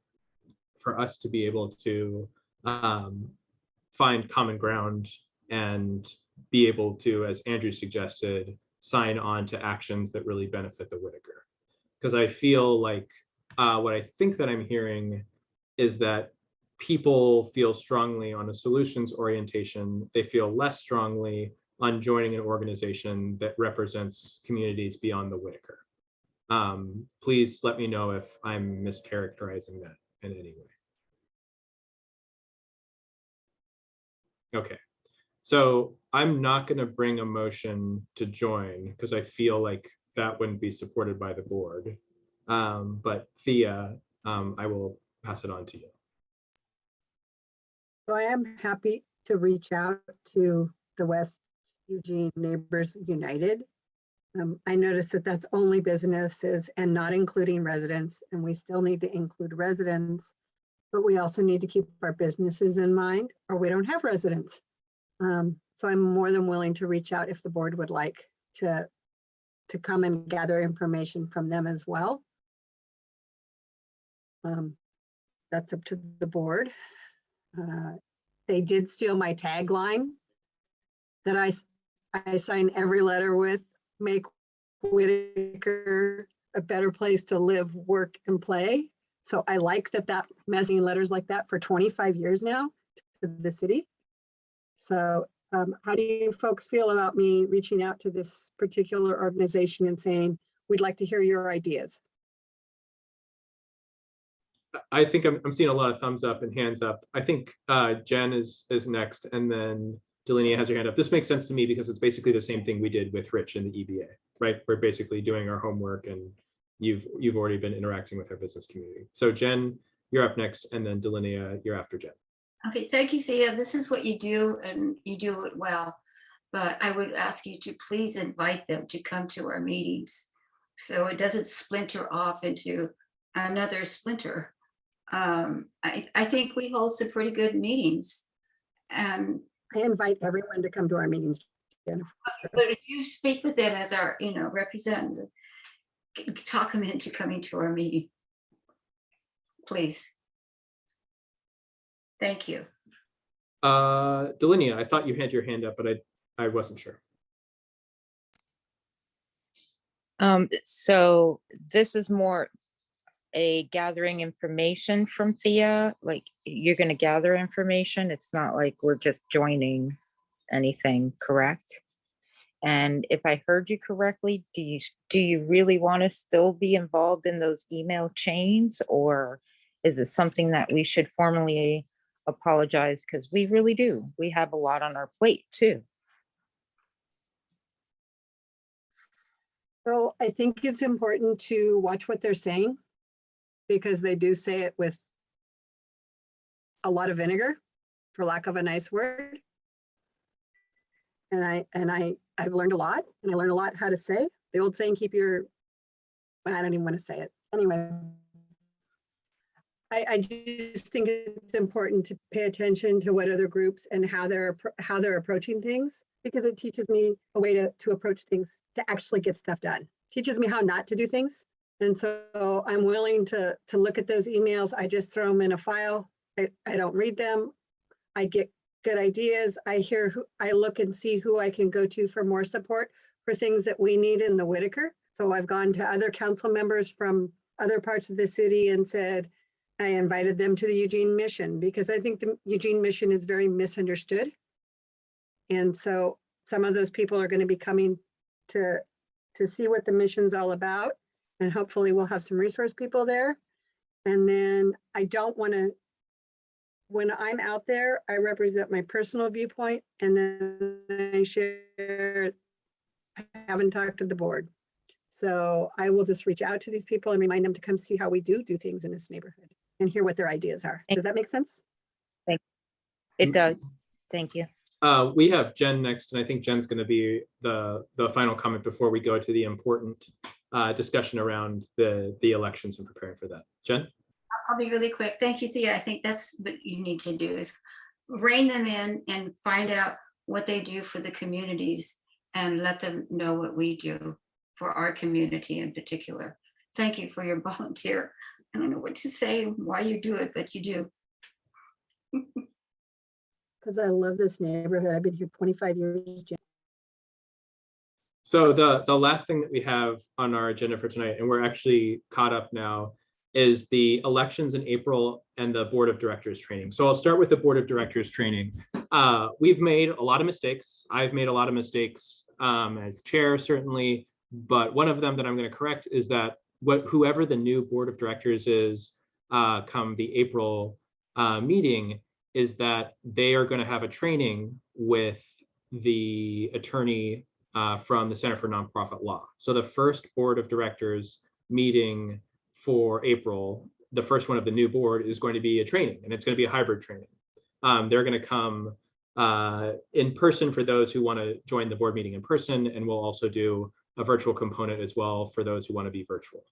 for us to be able to find common ground and be able to, as Andrew suggested, sign on to actions that really benefit the Whitaker. Because I feel like what I think that I'm hearing is that people feel strongly on a solutions orientation. They feel less strongly on joining an organization that represents communities beyond the Whitaker. Please let me know if I'm mischaracterizing that in any way. Okay, so I'm not going to bring a motion to join because I feel like that wouldn't be supported by the board. But Thea, I will pass it on to you. So I am happy to reach out to the West Eugene Neighbors United. I noticed that that's only businesses and not including residents, and we still need to include residents, but we also need to keep our businesses in mind or we don't have residents. So I'm more than willing to reach out if the board would like to come and gather information from them as well. That's up to the board. They did steal my tagline that I sign every letter with, make Whitaker a better place to live, work, and play. So I like that messaging letters like that for 25 years now to the city. So how do you folks feel about me reaching out to this particular organization and saying, we'd like to hear your ideas? I think I'm seeing a lot of thumbs up and hands up. I think Jen is next, and then Delinia has her hand up. This makes sense to me because it's basically the same thing we did with Rich in the EBA, right? We're basically doing our homework, and you've already been interacting with our business community. So Jen, you're up next, and then Delinia, you're after Jen. Okay, thank you, Thea. This is what you do, and you do it well. But I would ask you to please invite them to come to our meetings, so it doesn't splinter off into another splinter. I think we hold some pretty good meetings, and I invite everyone to come to our meetings, Jennifer. but if you speak with them as our, representative, talk them into coming to our meeting, please. Thank you. Delinia, I thought you had your hand up, but I wasn't sure. So this is more a gathering information from Thea, like you're going to gather information. It's not like we're just joining anything, correct? And if I heard you correctly, do you really want to still be involved in those email chains, or is it something that we should formally apologize? Because we really do. We have a lot on our plate too. So I think it's important to watch what they're saying, because they do say it with a lot of vinegar, for lack of a nice word. And I've learned a lot, and I learned a lot how to say. The old saying, I don't even want to say it. Anyway, I just think it's important to pay attention to what other groups and how they're approaching things, because it teaches me a way to approach things, to actually get stuff done. Teaches me how not to do things. And so I'm willing to look at those emails. I just throw them in a file. I don't read them. I get good ideas. I look and see who I can go to for more support for things that we need in the Whitaker. So I've gone to other council members from other parts of the city and said, I invited them to the Eugene mission, because I think the Eugene mission is very misunderstood. And so some of those people are going to be coming to see what the mission's all about. And hopefully we'll have some resource people there. And then I don't want to, when I'm out there, I represent my personal viewpoint, and then I share, I haven't talked to the board. So I will just reach out to these people and remind them to come see how we do things in this neighborhood and hear what their ideas are. Does that make sense? It does. Thank you. We have Jen next, and I think Jen's going to be the final comment before we go to the important discussion around the elections and preparing for that. Jen? I'll be really quick. Thank you, Thea. I think that's what you need to do, is rein them in and find out what they do for the communities and let them know what we do for our community in particular. Thank you for your volunteer. I don't know what to say, why you do it, but you do. Because I love this neighborhood. I've been here 25 years. Jen. So the last thing that we have on our agenda for tonight, and we're actually caught up now, is the elections in April and the board of directors training. So I'll start with the board of directors training. We've made a lot of mistakes. I've made a lot of mistakes as chair, certainly, but one of them that I'm going to correct is that whoever the new board of directors is come the April meeting, is that they are going to have a training with the attorney from the Center for Nonprofit Law. So the first board of directors meeting for April, the first one of the new board, is going to be a training, and it's going to be a hybrid training. They're going to come in person for those who want to join the board meeting in person, and we'll also do a virtual component as well for those who want to be virtual.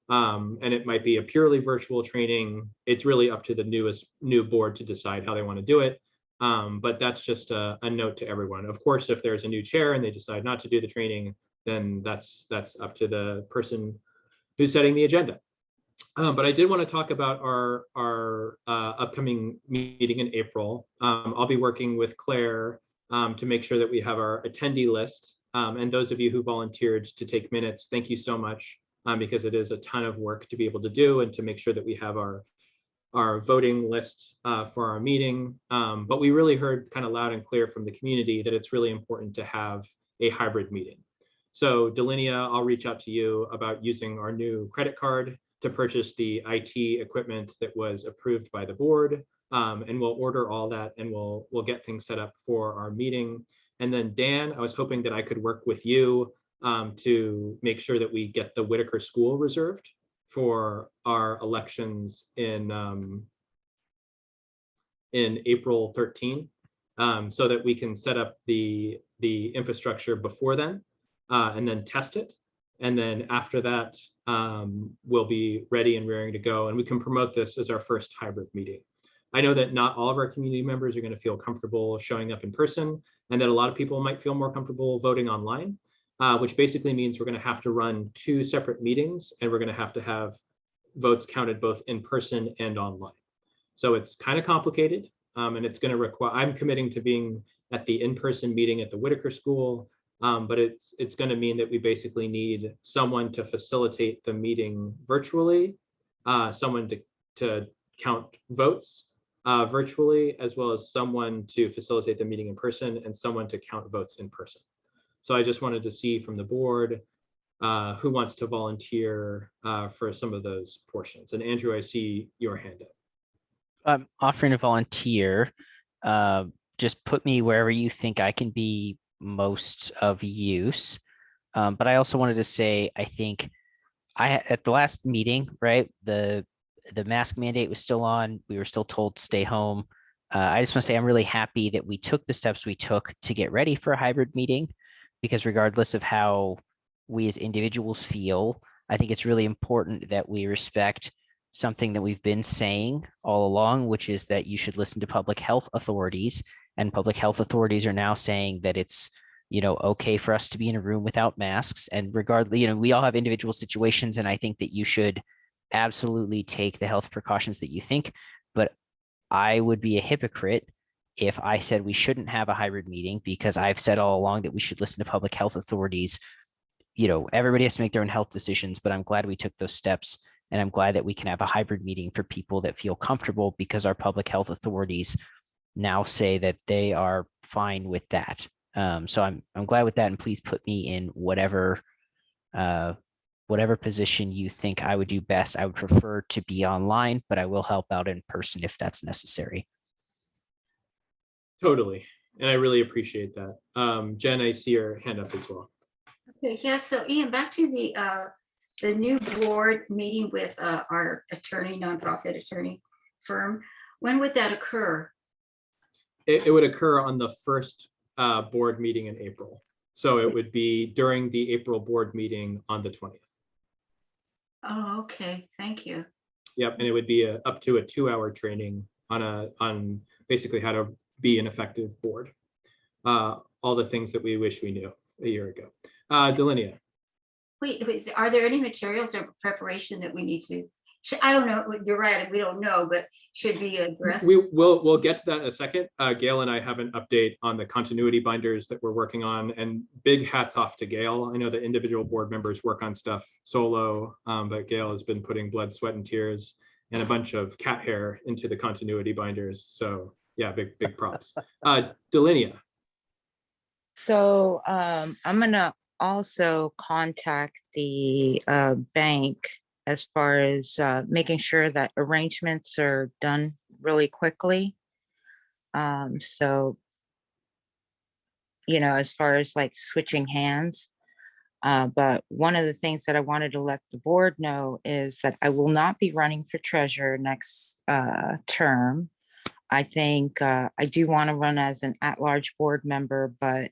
And it might be a purely virtual training. It's really up to the new board to decide how they want to do it. But that's just a note to everyone. Of course, if there's a new chair and they decide not to do the training, then that's up to the person who's setting the agenda. But I did want to talk about our upcoming meeting in April. I'll be working with Claire to make sure that we have our attendee list. And those of you who volunteered to take minutes, thank you so much, because it is a ton of work to be able to do and to make sure that we have our voting list for our meeting. But we really heard kind of loud and clear from the community that it's really important to have a hybrid meeting. So Delinia, I'll reach out to you about using our new credit card to purchase the IT equipment that was approved by the board. And we'll order all that and we'll get things set up for our meeting. And then Dan, I was hoping that I could work with you to make sure that we get the Whitaker School reserved for our elections in April 13, so that we can set up the infrastructure before then and then test it. And then after that, we'll be ready and raring to go. And we can promote this as our first hybrid meeting. I know that not all of our community members are going to feel comfortable showing up in person, and that a lot of people might feel more comfortable voting online, which basically means we're going to have to run 2 separate meetings, and we're going to have votes counted both in person and online. So it's kind of complicated, and it's going to require, I'm committing to being at the in-person meeting at the Whitaker School, but it's going to mean that we basically need someone to facilitate the meeting virtually, someone to count votes virtually, as well as someone to facilitate the meeting in person and someone to count votes in person. So I just wanted to see from the board who wants to volunteer for some of those portions. And Andrew, I see your hand up. I'm offering to volunteer. Just put me wherever you think I can be most of use. But I also wanted to say, I think at the last meeting, right, the mask mandate was still on. We were still told to stay home. I just want to say I'm really happy that we took the steps we took to get ready for a hybrid meeting, because regardless of how we as individuals feel, I think it's really important that we respect something that we've been saying all along, which is that you should listen to public health authorities, and public health authorities are now saying that it's, okay for us to be in a room without masks. And regardless, we all have individual situations, and I think that you should absolutely take the health precautions that you think, but I would be a hypocrite if I said we shouldn't have a hybrid meeting, because I've said all along that we should listen to public health authorities. Everybody has to make their own health decisions, but I'm glad we took those steps. And I'm glad that we can have a hybrid meeting for people that feel comfortable, because our public health authorities now say that they are fine with that. So I'm glad with that. And please put me in whatever position you think I would do best. I would prefer to be online, but I will help out in person if that's necessary. Totally. And I really appreciate that. Jen, I see your hand up as well. Okay, yeah, so Ian, back to the new board meeting with our nonprofit attorney firm. When would that occur? It would occur on the first board meeting in April. So it would be during the April board meeting on the 20th. Oh, okay, thank you. Yep, and it would be up to a 2-hour training on basically how to be an effective board. All the things that we wish we knew a year ago. Delinia. Wait, are there any materials or preparation that we need to? I don't know. You're right. We don't know, but should be addressed. We'll get to that in a second. Gail and I have an update on the continuity binders that we're working on, and big hats off to Gail. I know that individual board members work on stuff solo, but Gail has been putting blood, sweat, and tears and a bunch of cat hair into the continuity binders. So yeah, big props. Delinia. So I'm gonna also contact the bank as far as making sure that arrangements are done really quickly. So, as far as like switching hands. But one of the things that I wanted to let the board know is that I will not be running for treasurer next term. I think I do want to run as an at-large board member, but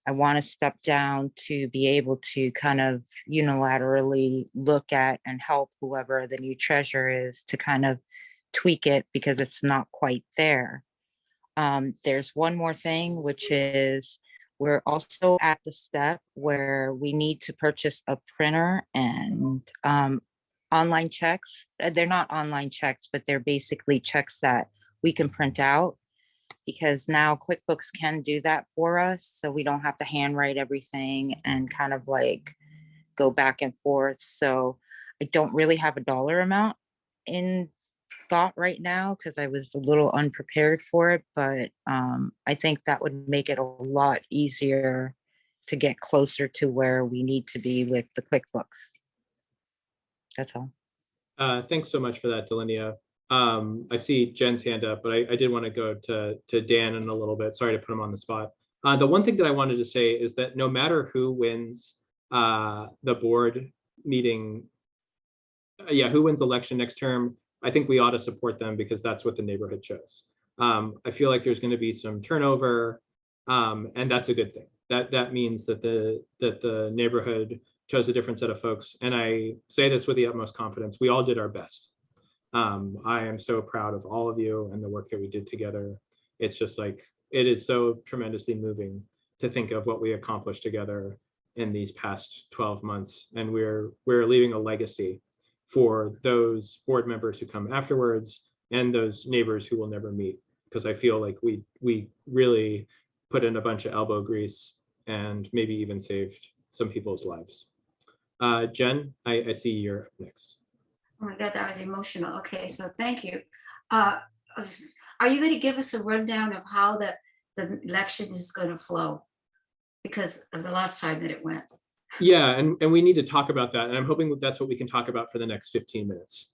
I want to step down to be able to kind of unilaterally look at and help whoever the new treasurer is to kind of tweak it, because it's not quite there. There's one more thing, which is we're also at the step where we need to purchase a printer and online checks. They're not online checks, but they're basically checks that we can print out, because now QuickBooks can do that for us. So we don't have to handwrite everything and kind of like go back and forth. So I don't really have a dollar amount in thought right now, because I was a little unprepared for it, but I think that would make it a lot easier to get closer to where we need to be with the QuickBooks. That's all. Thanks so much for that, Delinia. I see Jen's hand up, but I did want to go to Dan in a little bit. Sorry to put him on the spot. The one thing that I wanted to say is that no matter who wins the board meeting, who wins election next term, I think we ought to support them because that's what the neighborhood chose. I feel like there's going to be some turnover, and that's a good thing. That means that the neighborhood chose a different set of folks. And I say this with the utmost confidence. We all did our best. I am so proud of all of you and the work that we did together. It's just like, it is so tremendously moving to think of what we accomplished together in these past 12 months. And we're leaving a legacy for those board members who come afterwards and those neighbors who will never meet. Because I feel like we really put in a bunch of elbow grease and maybe even saved some people's lives. Jen, I see you're up next. Oh my God, that was emotional. Okay, so thank you. Are you going to give us a rundown of how the election is going to flow? Because of the last time that it went. Yeah, and we need to talk about that. And I'm hoping that's what we can talk about for the next 15 minutes.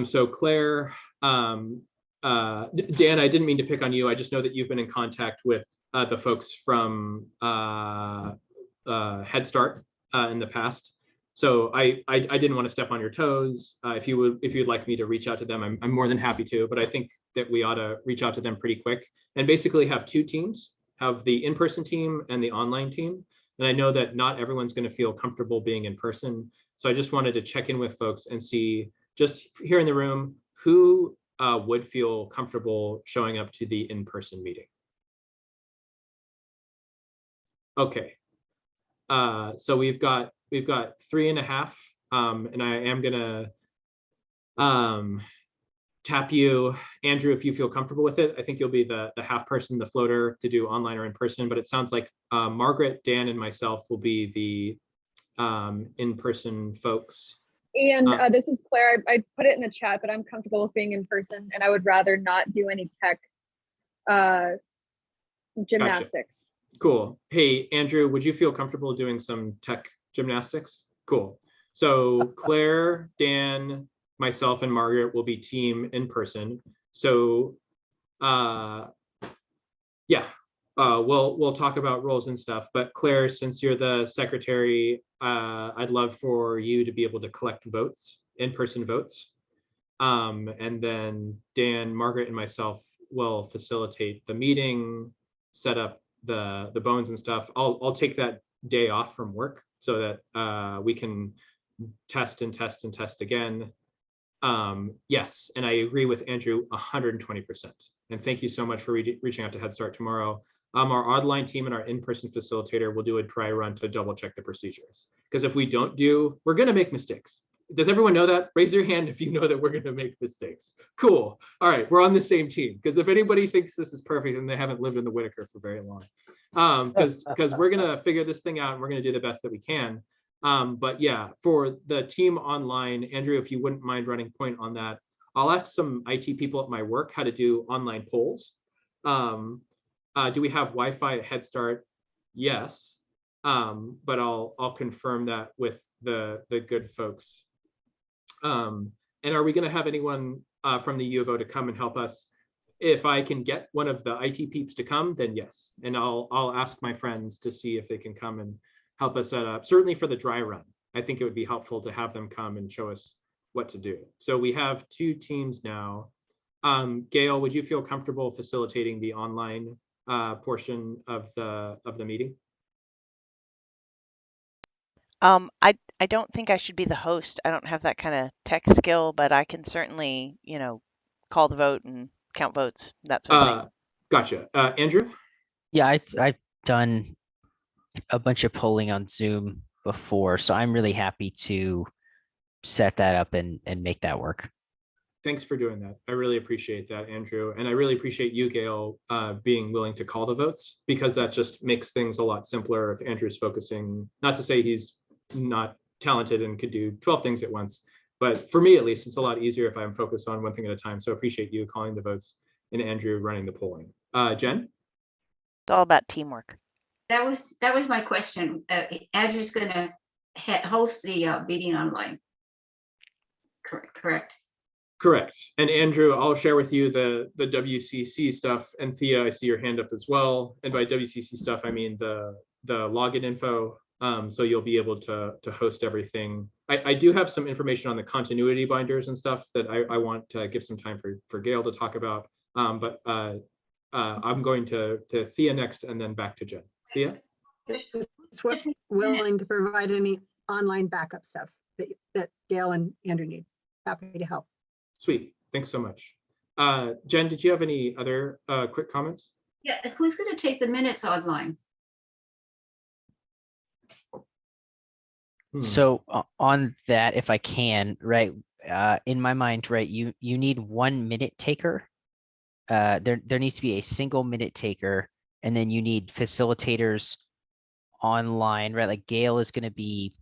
So Claire, Dan, I didn't mean to pick on you. I just know that you've been in contact with the folks from Head Start in the past. So I didn't want to step on your toes. If you'd like me to reach out to them, I'm more than happy to, but I think that we ought to reach out to them pretty quick and basically have two teams, have the in-person team and the online team. And I know that not everyone's going to feel comfortable being in person. So I just wanted to check in with folks and see, just here in the room, who would feel comfortable showing up to the in-person meeting. Okay. So we've got 3.5, and I am gonna tap you, Andrew, if you feel comfortable with it. I think you'll be the half person, the floater, to do online or in person, but it sounds like Margaret, Dan, and myself will be the in-person folks. And this is Claire. I put it in the chat, but I'm comfortable with being in person, and I would rather not do any tech gymnastics. Gotcha. Cool. Hey, Andrew, would you feel comfortable doing some tech gymnastics? Cool. So Claire, Dan, myself, and Margaret will be team in person. So we'll talk about roles and stuff, but Claire, since you're the secretary, I'd love for you to be able to collect votes, in-person votes. And then Dan, Margaret, and myself will facilitate the meeting, set up the bones and stuff. I'll take that day off from work so that we can test and test and test again. Yes, and I agree with Andrew 120%. And thank you so much for reaching out to Head Start tomorrow. Our online team and our in-person facilitator will do a dry run to double check the procedures. Because if we don't we're gonna make mistakes. Does everyone know that? Raise your hand if you know that we're gonna make mistakes. Cool, all right, we're on the same team. Because if anybody thinks this is perfect, then they haven't lived in the Whitaker for very long. Because we're gonna figure this thing out and we're gonna do the best that we can. But yeah, for the team online, Andrew, if you wouldn't mind running point on that, I'll ask some IT people at my work how to do online polls. Do we have Wi-Fi at Head Start? Yes, but I'll confirm that with the good folks. And are we going to have anyone from the U of O to come and help us? If I can get one of the IT peeps to come, then yes, and I'll ask my friends to see if they can come and help us set up. Certainly for the dry run, I think it would be helpful to have them come and show us what to do. So we have two teams now. Gail, would you feel comfortable facilitating the online portion of the meeting? I don't think I should be the host. I don't have that kind of tech skill, but I can certainly, call the vote and count votes, that sort of thing. Gotcha. Andrew? Yeah, I've done a bunch of polling on Zoom before, so I'm really happy to set that up and make that work. Thanks for doing that. I really appreciate that, Andrew. And I really appreciate you, Gail, being willing to call the votes, because that just makes things a lot simpler if Andrew's focusing, not to say he's not talented and could do 12 things at once, but for me, at least, it's a lot easier if I'm focused on one thing at a time. So appreciate you calling the votes and Andrew running the polling. Jen? It's all about teamwork. That was my question. Andrew's going to host the meeting online. Correct. Correct. And Andrew, I'll share with you the WCC stuff. And Thea, I see your hand up as well. And by WCC stuff, I mean the login info. So you'll be able to host everything. I do have some information on the continuity binders and stuff that I want to give some time for Gail to talk about. But I'm going to Thea next and then back to Jen. Thea? Willing to provide any online backup stuff that Gail and Andrew need. Happy to help. Sweet. Thanks so much. Jen, did you have any other quick comments? Yeah, who's going to take the minutes online? So on that, if I can, right, in my mind, right, you need 1 minute taker. There needs to be a single minute taker, and then you need facilitators online, right? Like Gail is going to be,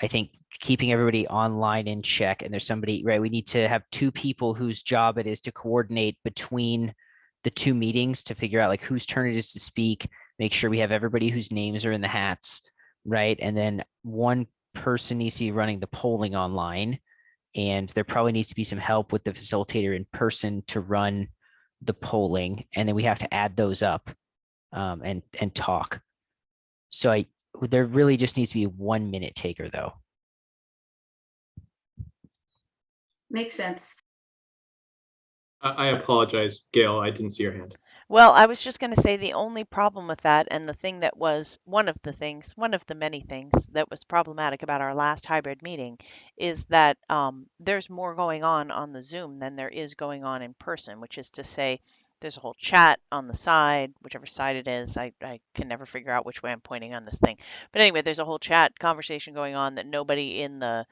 I think, keeping everybody online in check, and there's somebody, right? We need to have 2 people whose job it is to coordinate between the 2 meetings to figure out like whose turn it is to speak, make sure we have everybody whose names are in the hats, right? And then 1 person needs to be running the polling online, and there probably needs to be some help with the facilitator in person to run the polling, and then we have to add those up and talk. So there really just needs to be 1 minute taker though. Makes sense. I apologize, Gail. I didn't see your hand. Well, I was just going to say the only problem with that, and the thing that was one of the many things that was problematic about our last hybrid meeting is that there's more going on the Zoom than there is going on in person, which is to say there's a whole chat on the side, whichever side it is. I can never figure out which way I'm pointing on this thing. But anyway, there's a whole chat conversation going on that nobody in the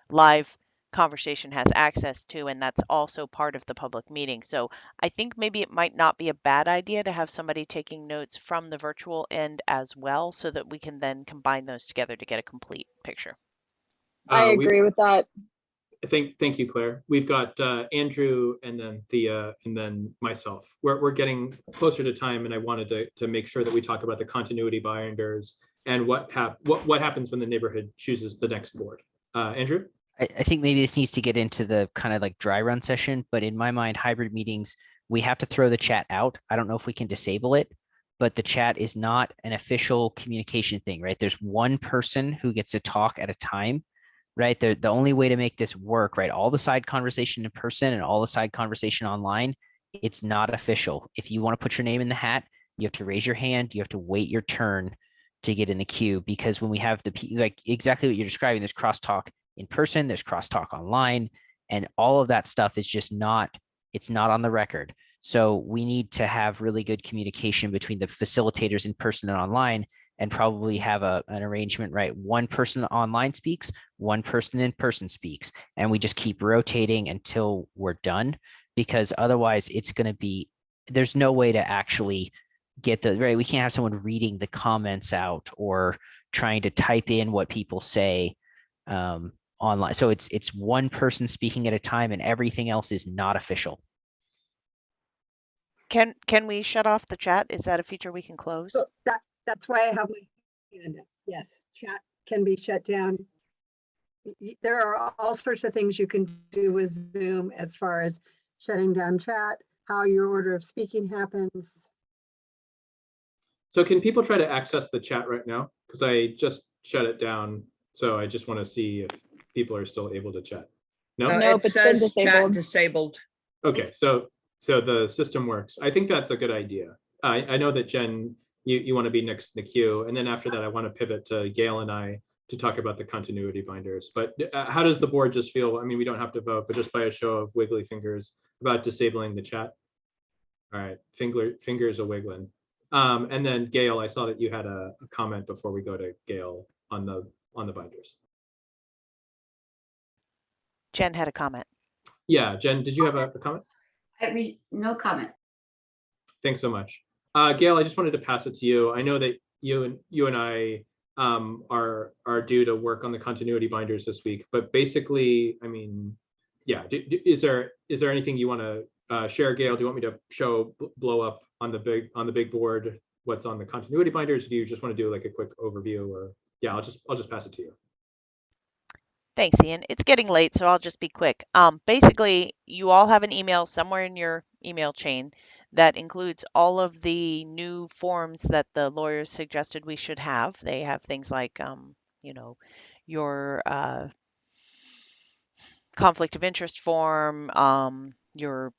live conversation has access to, and that's also part of the public meeting. So I think maybe it might not be a bad idea to have somebody taking notes from the virtual end as well, so that we can then combine those together to get a complete picture. I agree with that. Thank you, Claire. We've got Andrew and then Thea and then myself. We're getting closer to time, and I wanted to make sure that we talk about the continuity binders and what happens when the neighborhood chooses the next board. Andrew? I think maybe this needs to get into the kind of like dry run session, but in my mind, hybrid meetings, we have to throw the chat out. I don't know if we can disable it, but the chat is not an official communication thing, right? There's 1 person who gets to talk at a time, right? The only way to make this work, right? All the side conversation in person and all the side conversation online, it's not official. If you want to put your name in the hat, you have to raise your hand. You have to wait your turn to get in the queue, because when we have like exactly what you're describing, there's crosstalk in person, there's crosstalk online, and all of that stuff is just it's not on the record. So we need to have really good communication between the facilitators in person and online, and probably have an arrangement, right? 1 person online speaks, 1 person in person speaks, and we just keep rotating until we're done, because otherwise it's going to be, there's no way to actually get right. We can't have someone reading the comments out or trying to type in what people say online. So it's 1 person speaking at a time, and everything else is not official. Can we shut off the chat? Is that a feature we can close? So that's why I have my hand up. Yes, chat can be shut down. There are all sorts of things you can do with Zoom as far as shutting down chat, how your order of speaking happens. So can people try to access the chat right now? Because I just shut it down. So I just want to see if people are still able to chat. No, Nope, It it's been says chat disabled. disabled. Okay, so the system works. I think that's a good idea. I know that Jen, you want to be next in the queue, and then after that, I want to pivot to Gail and I to talk about the continuity binders. But how does the board just feel? I mean, we don't have to vote, but just by a show of wiggly fingers about disabling the chat. All right, fingers a wiggling. And then Gail, I saw that you had a comment before we go to Gail on the binders. Jen had a comment. Yeah, Jen, did you have a comment? No comment. Thanks so much. Gail, I just wanted to pass it to you. I know that you and I are due to work on the continuity binders this week, but basically, I mean, yeah, is there anything you want to share, Gail? Do you want me to blow up on the big board what's on the continuity binders? Do you just want to do like a quick overview, or yeah, I'll just pass it to you. Thanks, Ian. It's getting late, so I'll just be quick. Basically, you all have an email somewhere in your email chain that includes all of the new forms that the lawyers suggested we should have. They have things like, you know, your conflict of interest form, your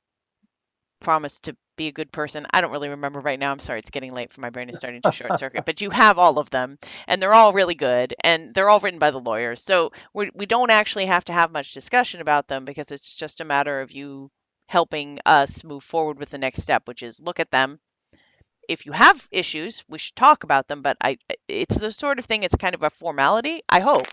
promise to be a good person. I don't really remember right now. I'm sorry, it's getting late for my brain is starting to short circuit, but you have all of them and they're all really good and they're all written by the lawyers. So we don't actually have to have much discussion about them because it's just a matter of you helping us move forward with the next step, which is look at them. If you have issues, we should talk about them, but it's the sort of thing, it's kind of a formality, I hope.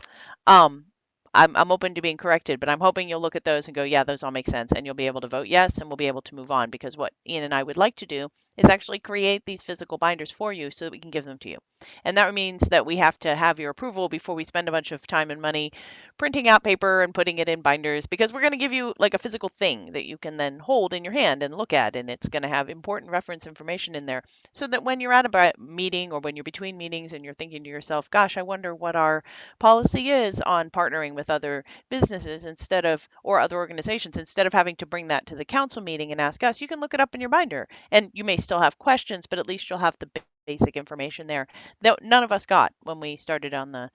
Um, I'm open to being corrected, but I'm hoping you'll look at those and go, yeah, those all make sense. And you'll be able to vote yes, and we'll be able to move on because what Ian and I would like to do is actually create these physical binders for you so that we can give them to you. And that means that we have to have your approval before we spend a bunch of time and money printing out paper and putting it in binders because we're going to give you like a physical thing that you can then hold in your hand and look at. And it's going to have important reference information in there so that when you're at a meeting or when you're between meetings and you're thinking to yourself, gosh, I wonder what our policy is on partnering with other businesses instead of, or other organizations, instead of having to bring that to the council meeting and ask us, you can look it up in your binder. And you may still have questions, but at least you'll have the basic information there that none of us got when we started on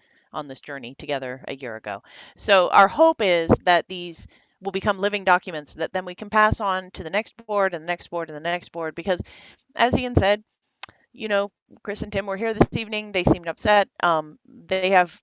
this journey together a year ago. So our hope is that these will become living documents that then we can pass on to the next board and the next board and the next board, because as Ian said, you know, Chris and Tim were here this evening. They seemed upset. They have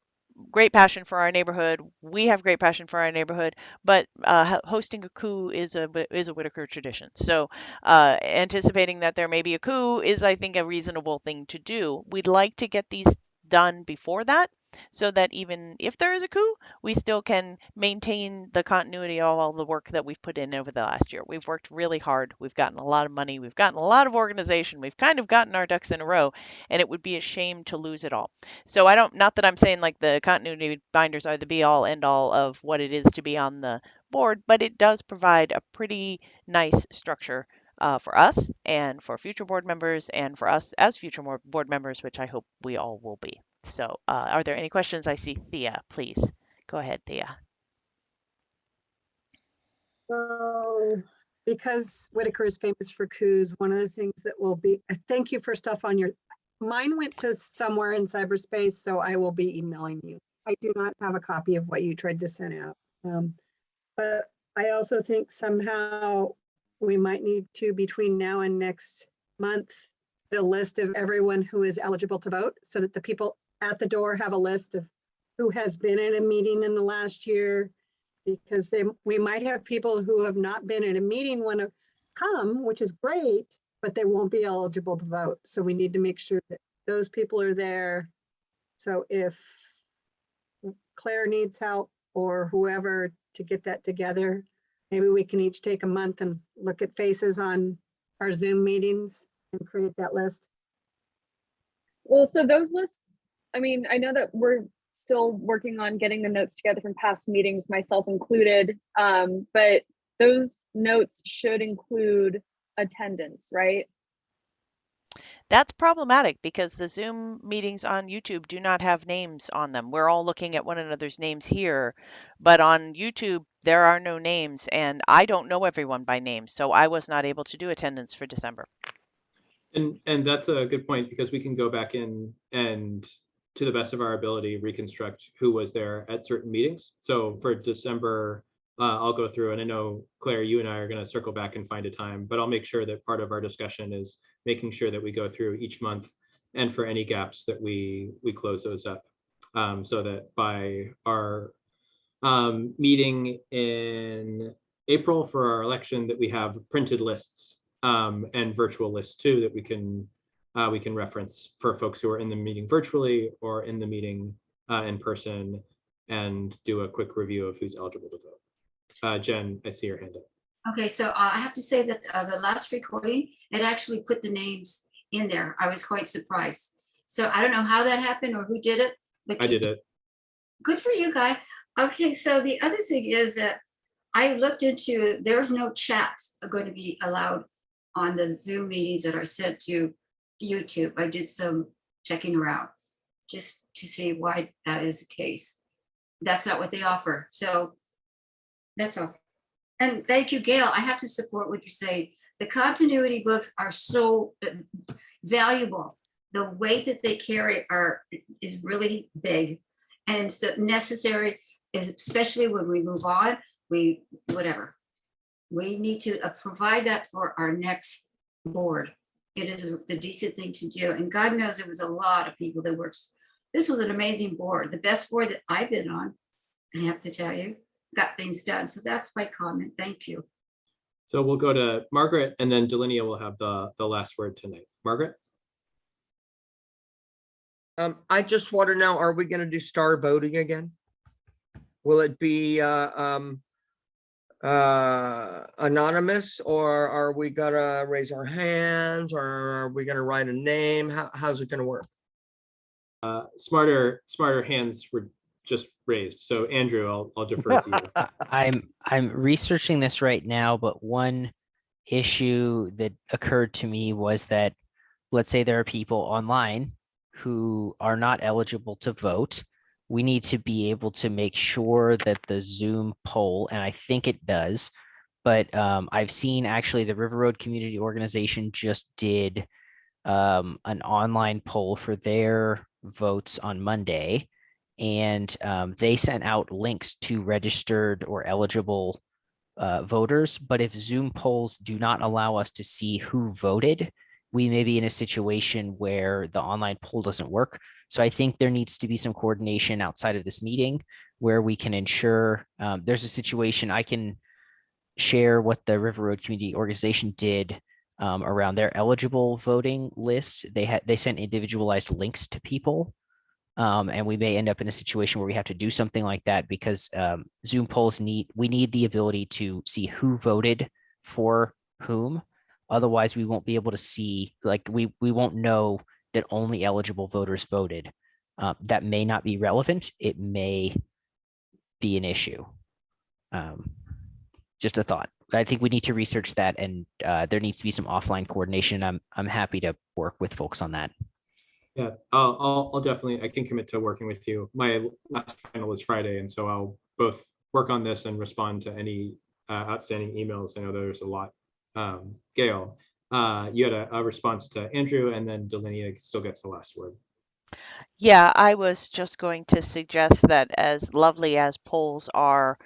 great passion for our neighborhood. We have great passion for our neighborhood, but hosting a coup is a Whitaker tradition. So anticipating that there may be a coup is, I think, a reasonable thing to do. We'd like to get these done before that so that even if there is a coup, we still can maintain the continuity of all the work that we've put in over the last year. We've worked really hard. We've gotten a lot of money. We've gotten a lot of organization. We've kind of gotten our ducks in a row, and it would be a shame to lose it all. So I don't, not that I'm saying like the continuity binders are the be all end all of what it is to be on the board, but it does provide a pretty nice structure for us and for future board members and for us as future board members, which I hope we all will be. So are there any questions? I see Thea, please. Go ahead, Thea. So, because Whitaker is famous for coups, one of the things that will be, thank you for stuff on your, mine went to somewhere in cyberspace, so I will be emailing you. I do not have a copy of what you tried to send out. But I also think somehow we might need to, between now and next month, a list of everyone who is eligible to vote so that the people at the door have a list of who has been in a meeting in the last year, because we might have people who have not been in a meeting want to come, which is great, but they won't be eligible to vote. So we need to make sure that those people are there. So if Claire needs help or whoever to get that together, maybe we can each take a month and look at faces on our Zoom meetings and create that list. Well, so those lists, I mean, I know that we're still working on getting the notes together from past meetings, myself included, but those notes should include attendance, right? That's problematic because the Zoom meetings on YouTube do not have names on them. We're all looking at one another's names here, but on YouTube, there are no names, and I don't know everyone by name, so I was not able to do attendance for December. And that's a good point, because we can go back in and, to the best of our ability, reconstruct who was there at certain meetings. So for December, I'll go through, and I know, Claire, you and I are going to circle back and find a time, but I'll make sure that part of our discussion is making sure that we go through each month, and for any gaps that we close those up, so that by our meeting in April for our election, that we have printed lists and virtual lists too, that we can reference for folks who are in the meeting virtually or in the meeting in person, and do a quick review of who's eligible to vote. Jen, I see your hand up. Okay, so I have to say that the last recording, it actually put the names in there. I was quite surprised. So I don't know how that happened or who did it, but I did it. Good for you, guy. Okay, so the other thing is that I looked into, there's no chat going to be allowed on the Zoom meetings that are sent to YouTube. I did some checking around just to see why that is the case. that's not what they offer. So that's all. And thank you, Gail. I have to support what you say. The continuity books are so valuable. The weight that they carry is really big, and so necessary, is especially when we move on. Whatever. We need to provide that for our next board. It is the decent thing to do. And God knows there was a lot of people that worked. This was an amazing board, the best board that I've been on, I have to tell you, got things done. So that's my comment. Thank you. So we'll go to Margaret, and then Delinia will have the last word tonight. Margaret? I just want to know, are we going to do star voting again? Will it be anonymous, or are we gonna raise our hands, or are we gonna write a name? How's it gonna work? Smarter hands were just raised. So Andrew, I'll defer to you. I'm researching this right now, but one issue that occurred to me was that, let's say there are people online who are not eligible to vote. We need to be able to make sure that the Zoom poll, and I think it does, but I've seen actually the River Road Community Organization just did an online poll for their votes on Monday, and they sent out links to registered or eligible voters. But if Zoom polls do not allow us to see who voted, we may be in a situation where the online poll doesn't work. So I think there needs to be some coordination outside of this meeting where we can ensure there's a situation. I can share what the River Road Community Organization did around their eligible voting list. They sent individualized links to people. And we may end up in a situation where we have to do something like that because Zoom polls we need the ability to see who voted for whom. Otherwise, we won't be able to see, like we won't know that only eligible voters voted. That may not be relevant. It may be an issue. Just a thought. I think we need to research that, and there needs to be some offline coordination. I'm happy to work with folks on that. Yeah, I'll definitely, I can commit to working with you. My last final is Friday, and so I'll both work on this and respond to any outstanding emails. I know there's a lot. Gail, you had a response to Andrew, and then Delinia still gets the last word. Yeah, I was just going to suggest that as lovely as polls are,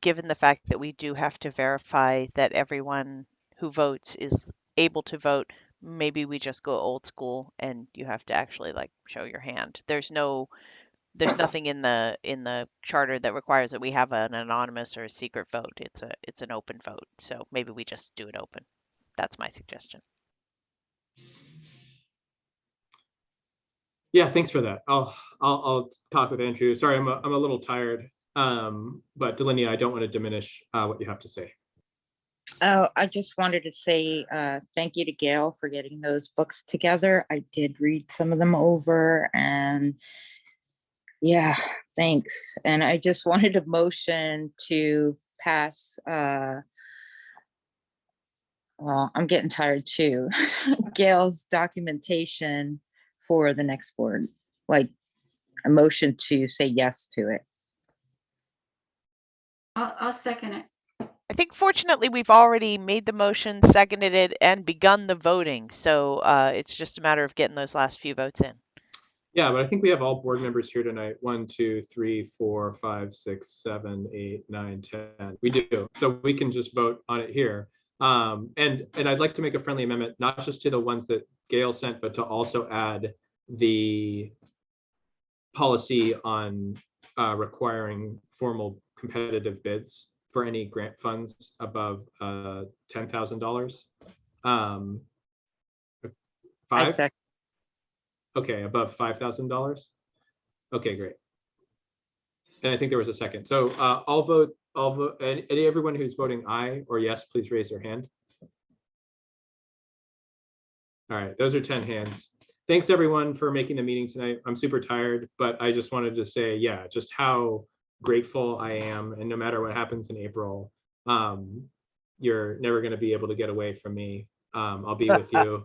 given the fact that we do have to verify that everyone who votes is able to vote, maybe we just go old school and you have to actually like show your hand. There's nothing in the charter that requires that we have an anonymous or a secret vote. It's an open vote. So maybe we just do it open. That's my suggestion. Yeah, thanks for that. I'll talk with Andrew. Sorry, I'm a little tired. But Delinia, I don't want to diminish what you have to say. Oh, I just wanted to say thank you to Gail for getting those books together. I did read some of them over, and yeah, thanks. And I just wanted a motion to pass, well, I'm getting tired too, Gail's documentation for the next board, like a motion to say yes to it. I'll second it. I think fortunately we've already made the motion, seconded it, and begun the voting. So it's just a matter of getting those last few votes in. Yeah, but I think we have all board members here tonight. 1, 2, 3, 4, 5, 6, 7, 8, 9, 10. We do. So we can just vote on it here. And I'd like to make a friendly amendment, not just to the ones that Gail sent, but to also add the policy on requiring formal competitive bids for any grant funds above $10,000. 5? Okay, above $5,000. Okay, great. And I think there was a second. So I'll vote. Everyone who's voting aye or yes, please raise their hand. All right, those are 10 hands. Thanks everyone for making the meeting tonight. I'm super tired, but I just wanted to say, yeah, just how grateful I am. And no matter what happens in April, you're never going to be able to get away from me. I'll be with you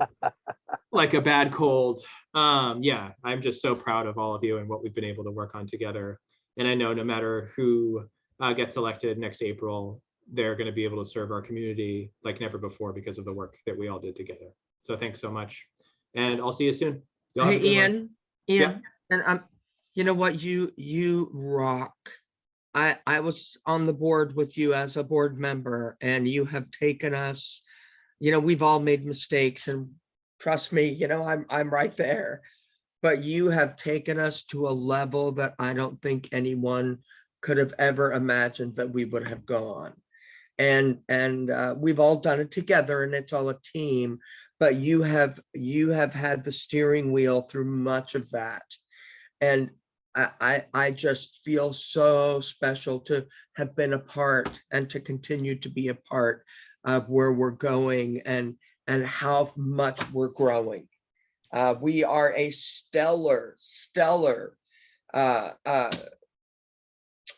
like a bad cold. Yeah, I'm just so proud of all of you and what we've been able to work on together. And I know no matter who gets elected next April, they're going to be able to serve our community like never before because of the work that we all did together. So thanks so much. And I'll see you soon. Y'all have a Hey, good one. Ian, Yeah. and you know what, you rock. I was on the board with you as a board member, and you have taken us, we've all made mistakes, and trust me, I'm right there. But you have taken us to a level that I don't think anyone could have ever imagined that we would have gone. And we've all done it together, and it's all a team. But you have had the steering wheel through much of that, and I just feel so special to have been a part and to continue to be a part of where we're going and how much we're growing. We are a stellar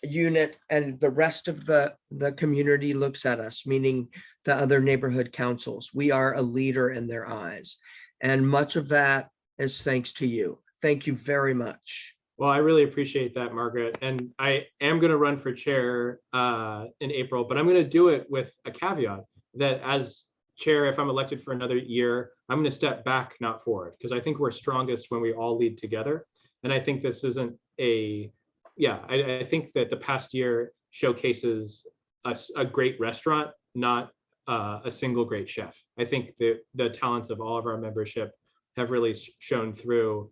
unit, and the rest of the community looks at us, meaning the other neighborhood councils. We are a leader in their eyes, and much of that is thanks to you. Thank you very much. Well, I really appreciate that, Margaret. And I am going to run for chair in April, but I'm going to do it with a caveat that as chair, if I'm elected for another year, I'm going to step back, not forward, because I think we're strongest when we all lead together. And I think this isn't I think that the past year showcases a great restaurant, not a single great chef. I think the talents of all of our membership have really shown through,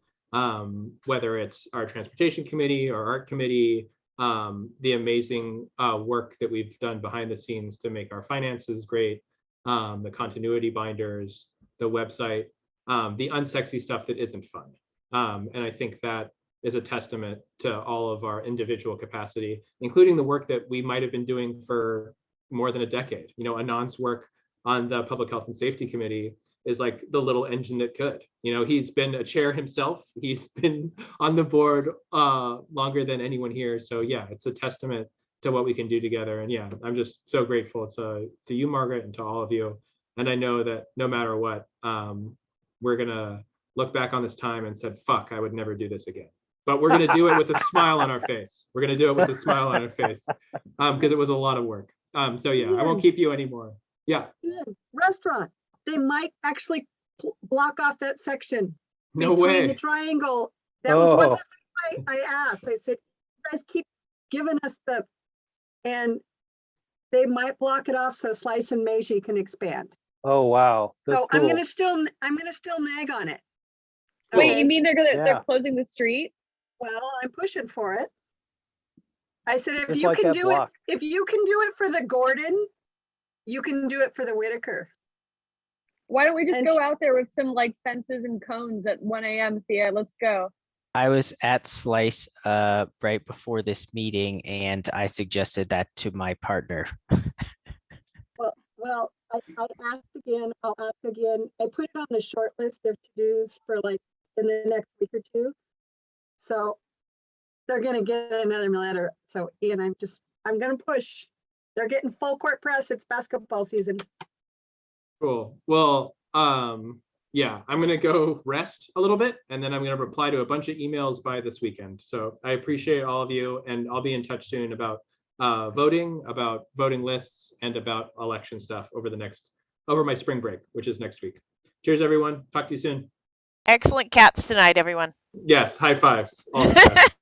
whether it's our transportation committee or art committee, the amazing work that we've done behind the scenes to make our finances great, the continuity binders, the website, the unsexy stuff that isn't fun. And I think that is a testament to all of our individual capacity, including the work that we might have been doing for more than a decade. Anand's work on the Public Health and Safety Committee is like the little engine that could. He's been a chair himself. He's been on the board longer than anyone here. So yeah, it's a testament to what we can do together. And yeah, I'm just so grateful to you, Margaret, and to all of you. And I know that no matter what, we're gonna look back on this time and said, fuck, I would never do this again. But we're gonna do it with a smile on our face. We're gonna do it with a smile on our face because it was a lot of work. So yeah, I won't keep you anymore. Yeah. Restaurant. They might actually block off that section No between way. the triangle. That was one Oh. of the things I asked. I said, you guys keep giving us and they might block it off so Slice and Meiji can expand. Oh, wow. That's So cool. I'm gonna still nag on it. Wait, Okay? you mean Yeah. they're closing the street? Well, I'm pushing for it. I said, if Just you like can that do block. it, if you can do it for the Gordon, you can do it for the Whitaker. Why don't we just And go out there with some like fences and cones at 1 a.m. Thea? Let's go. I was at Slice right before this meeting, and I suggested that to my partner. Well, I asked again, I'll ask again. I put it on the short list of to-dos for like in the next week or two. So they're gonna get another letter. So Ian, I'm gonna push. They're getting full court press. It's basketball season. Cool. Well, yeah, I'm gonna go rest a little bit, and then I'm gonna reply to a bunch of emails by this weekend. So I appreciate all of you, and I'll be in touch soon about voting, about voting lists, and about election stuff over my spring break, which is next week. Cheers, everyone. Talk to you soon. Excellent cats tonight, everyone. Yes, high five. All the best.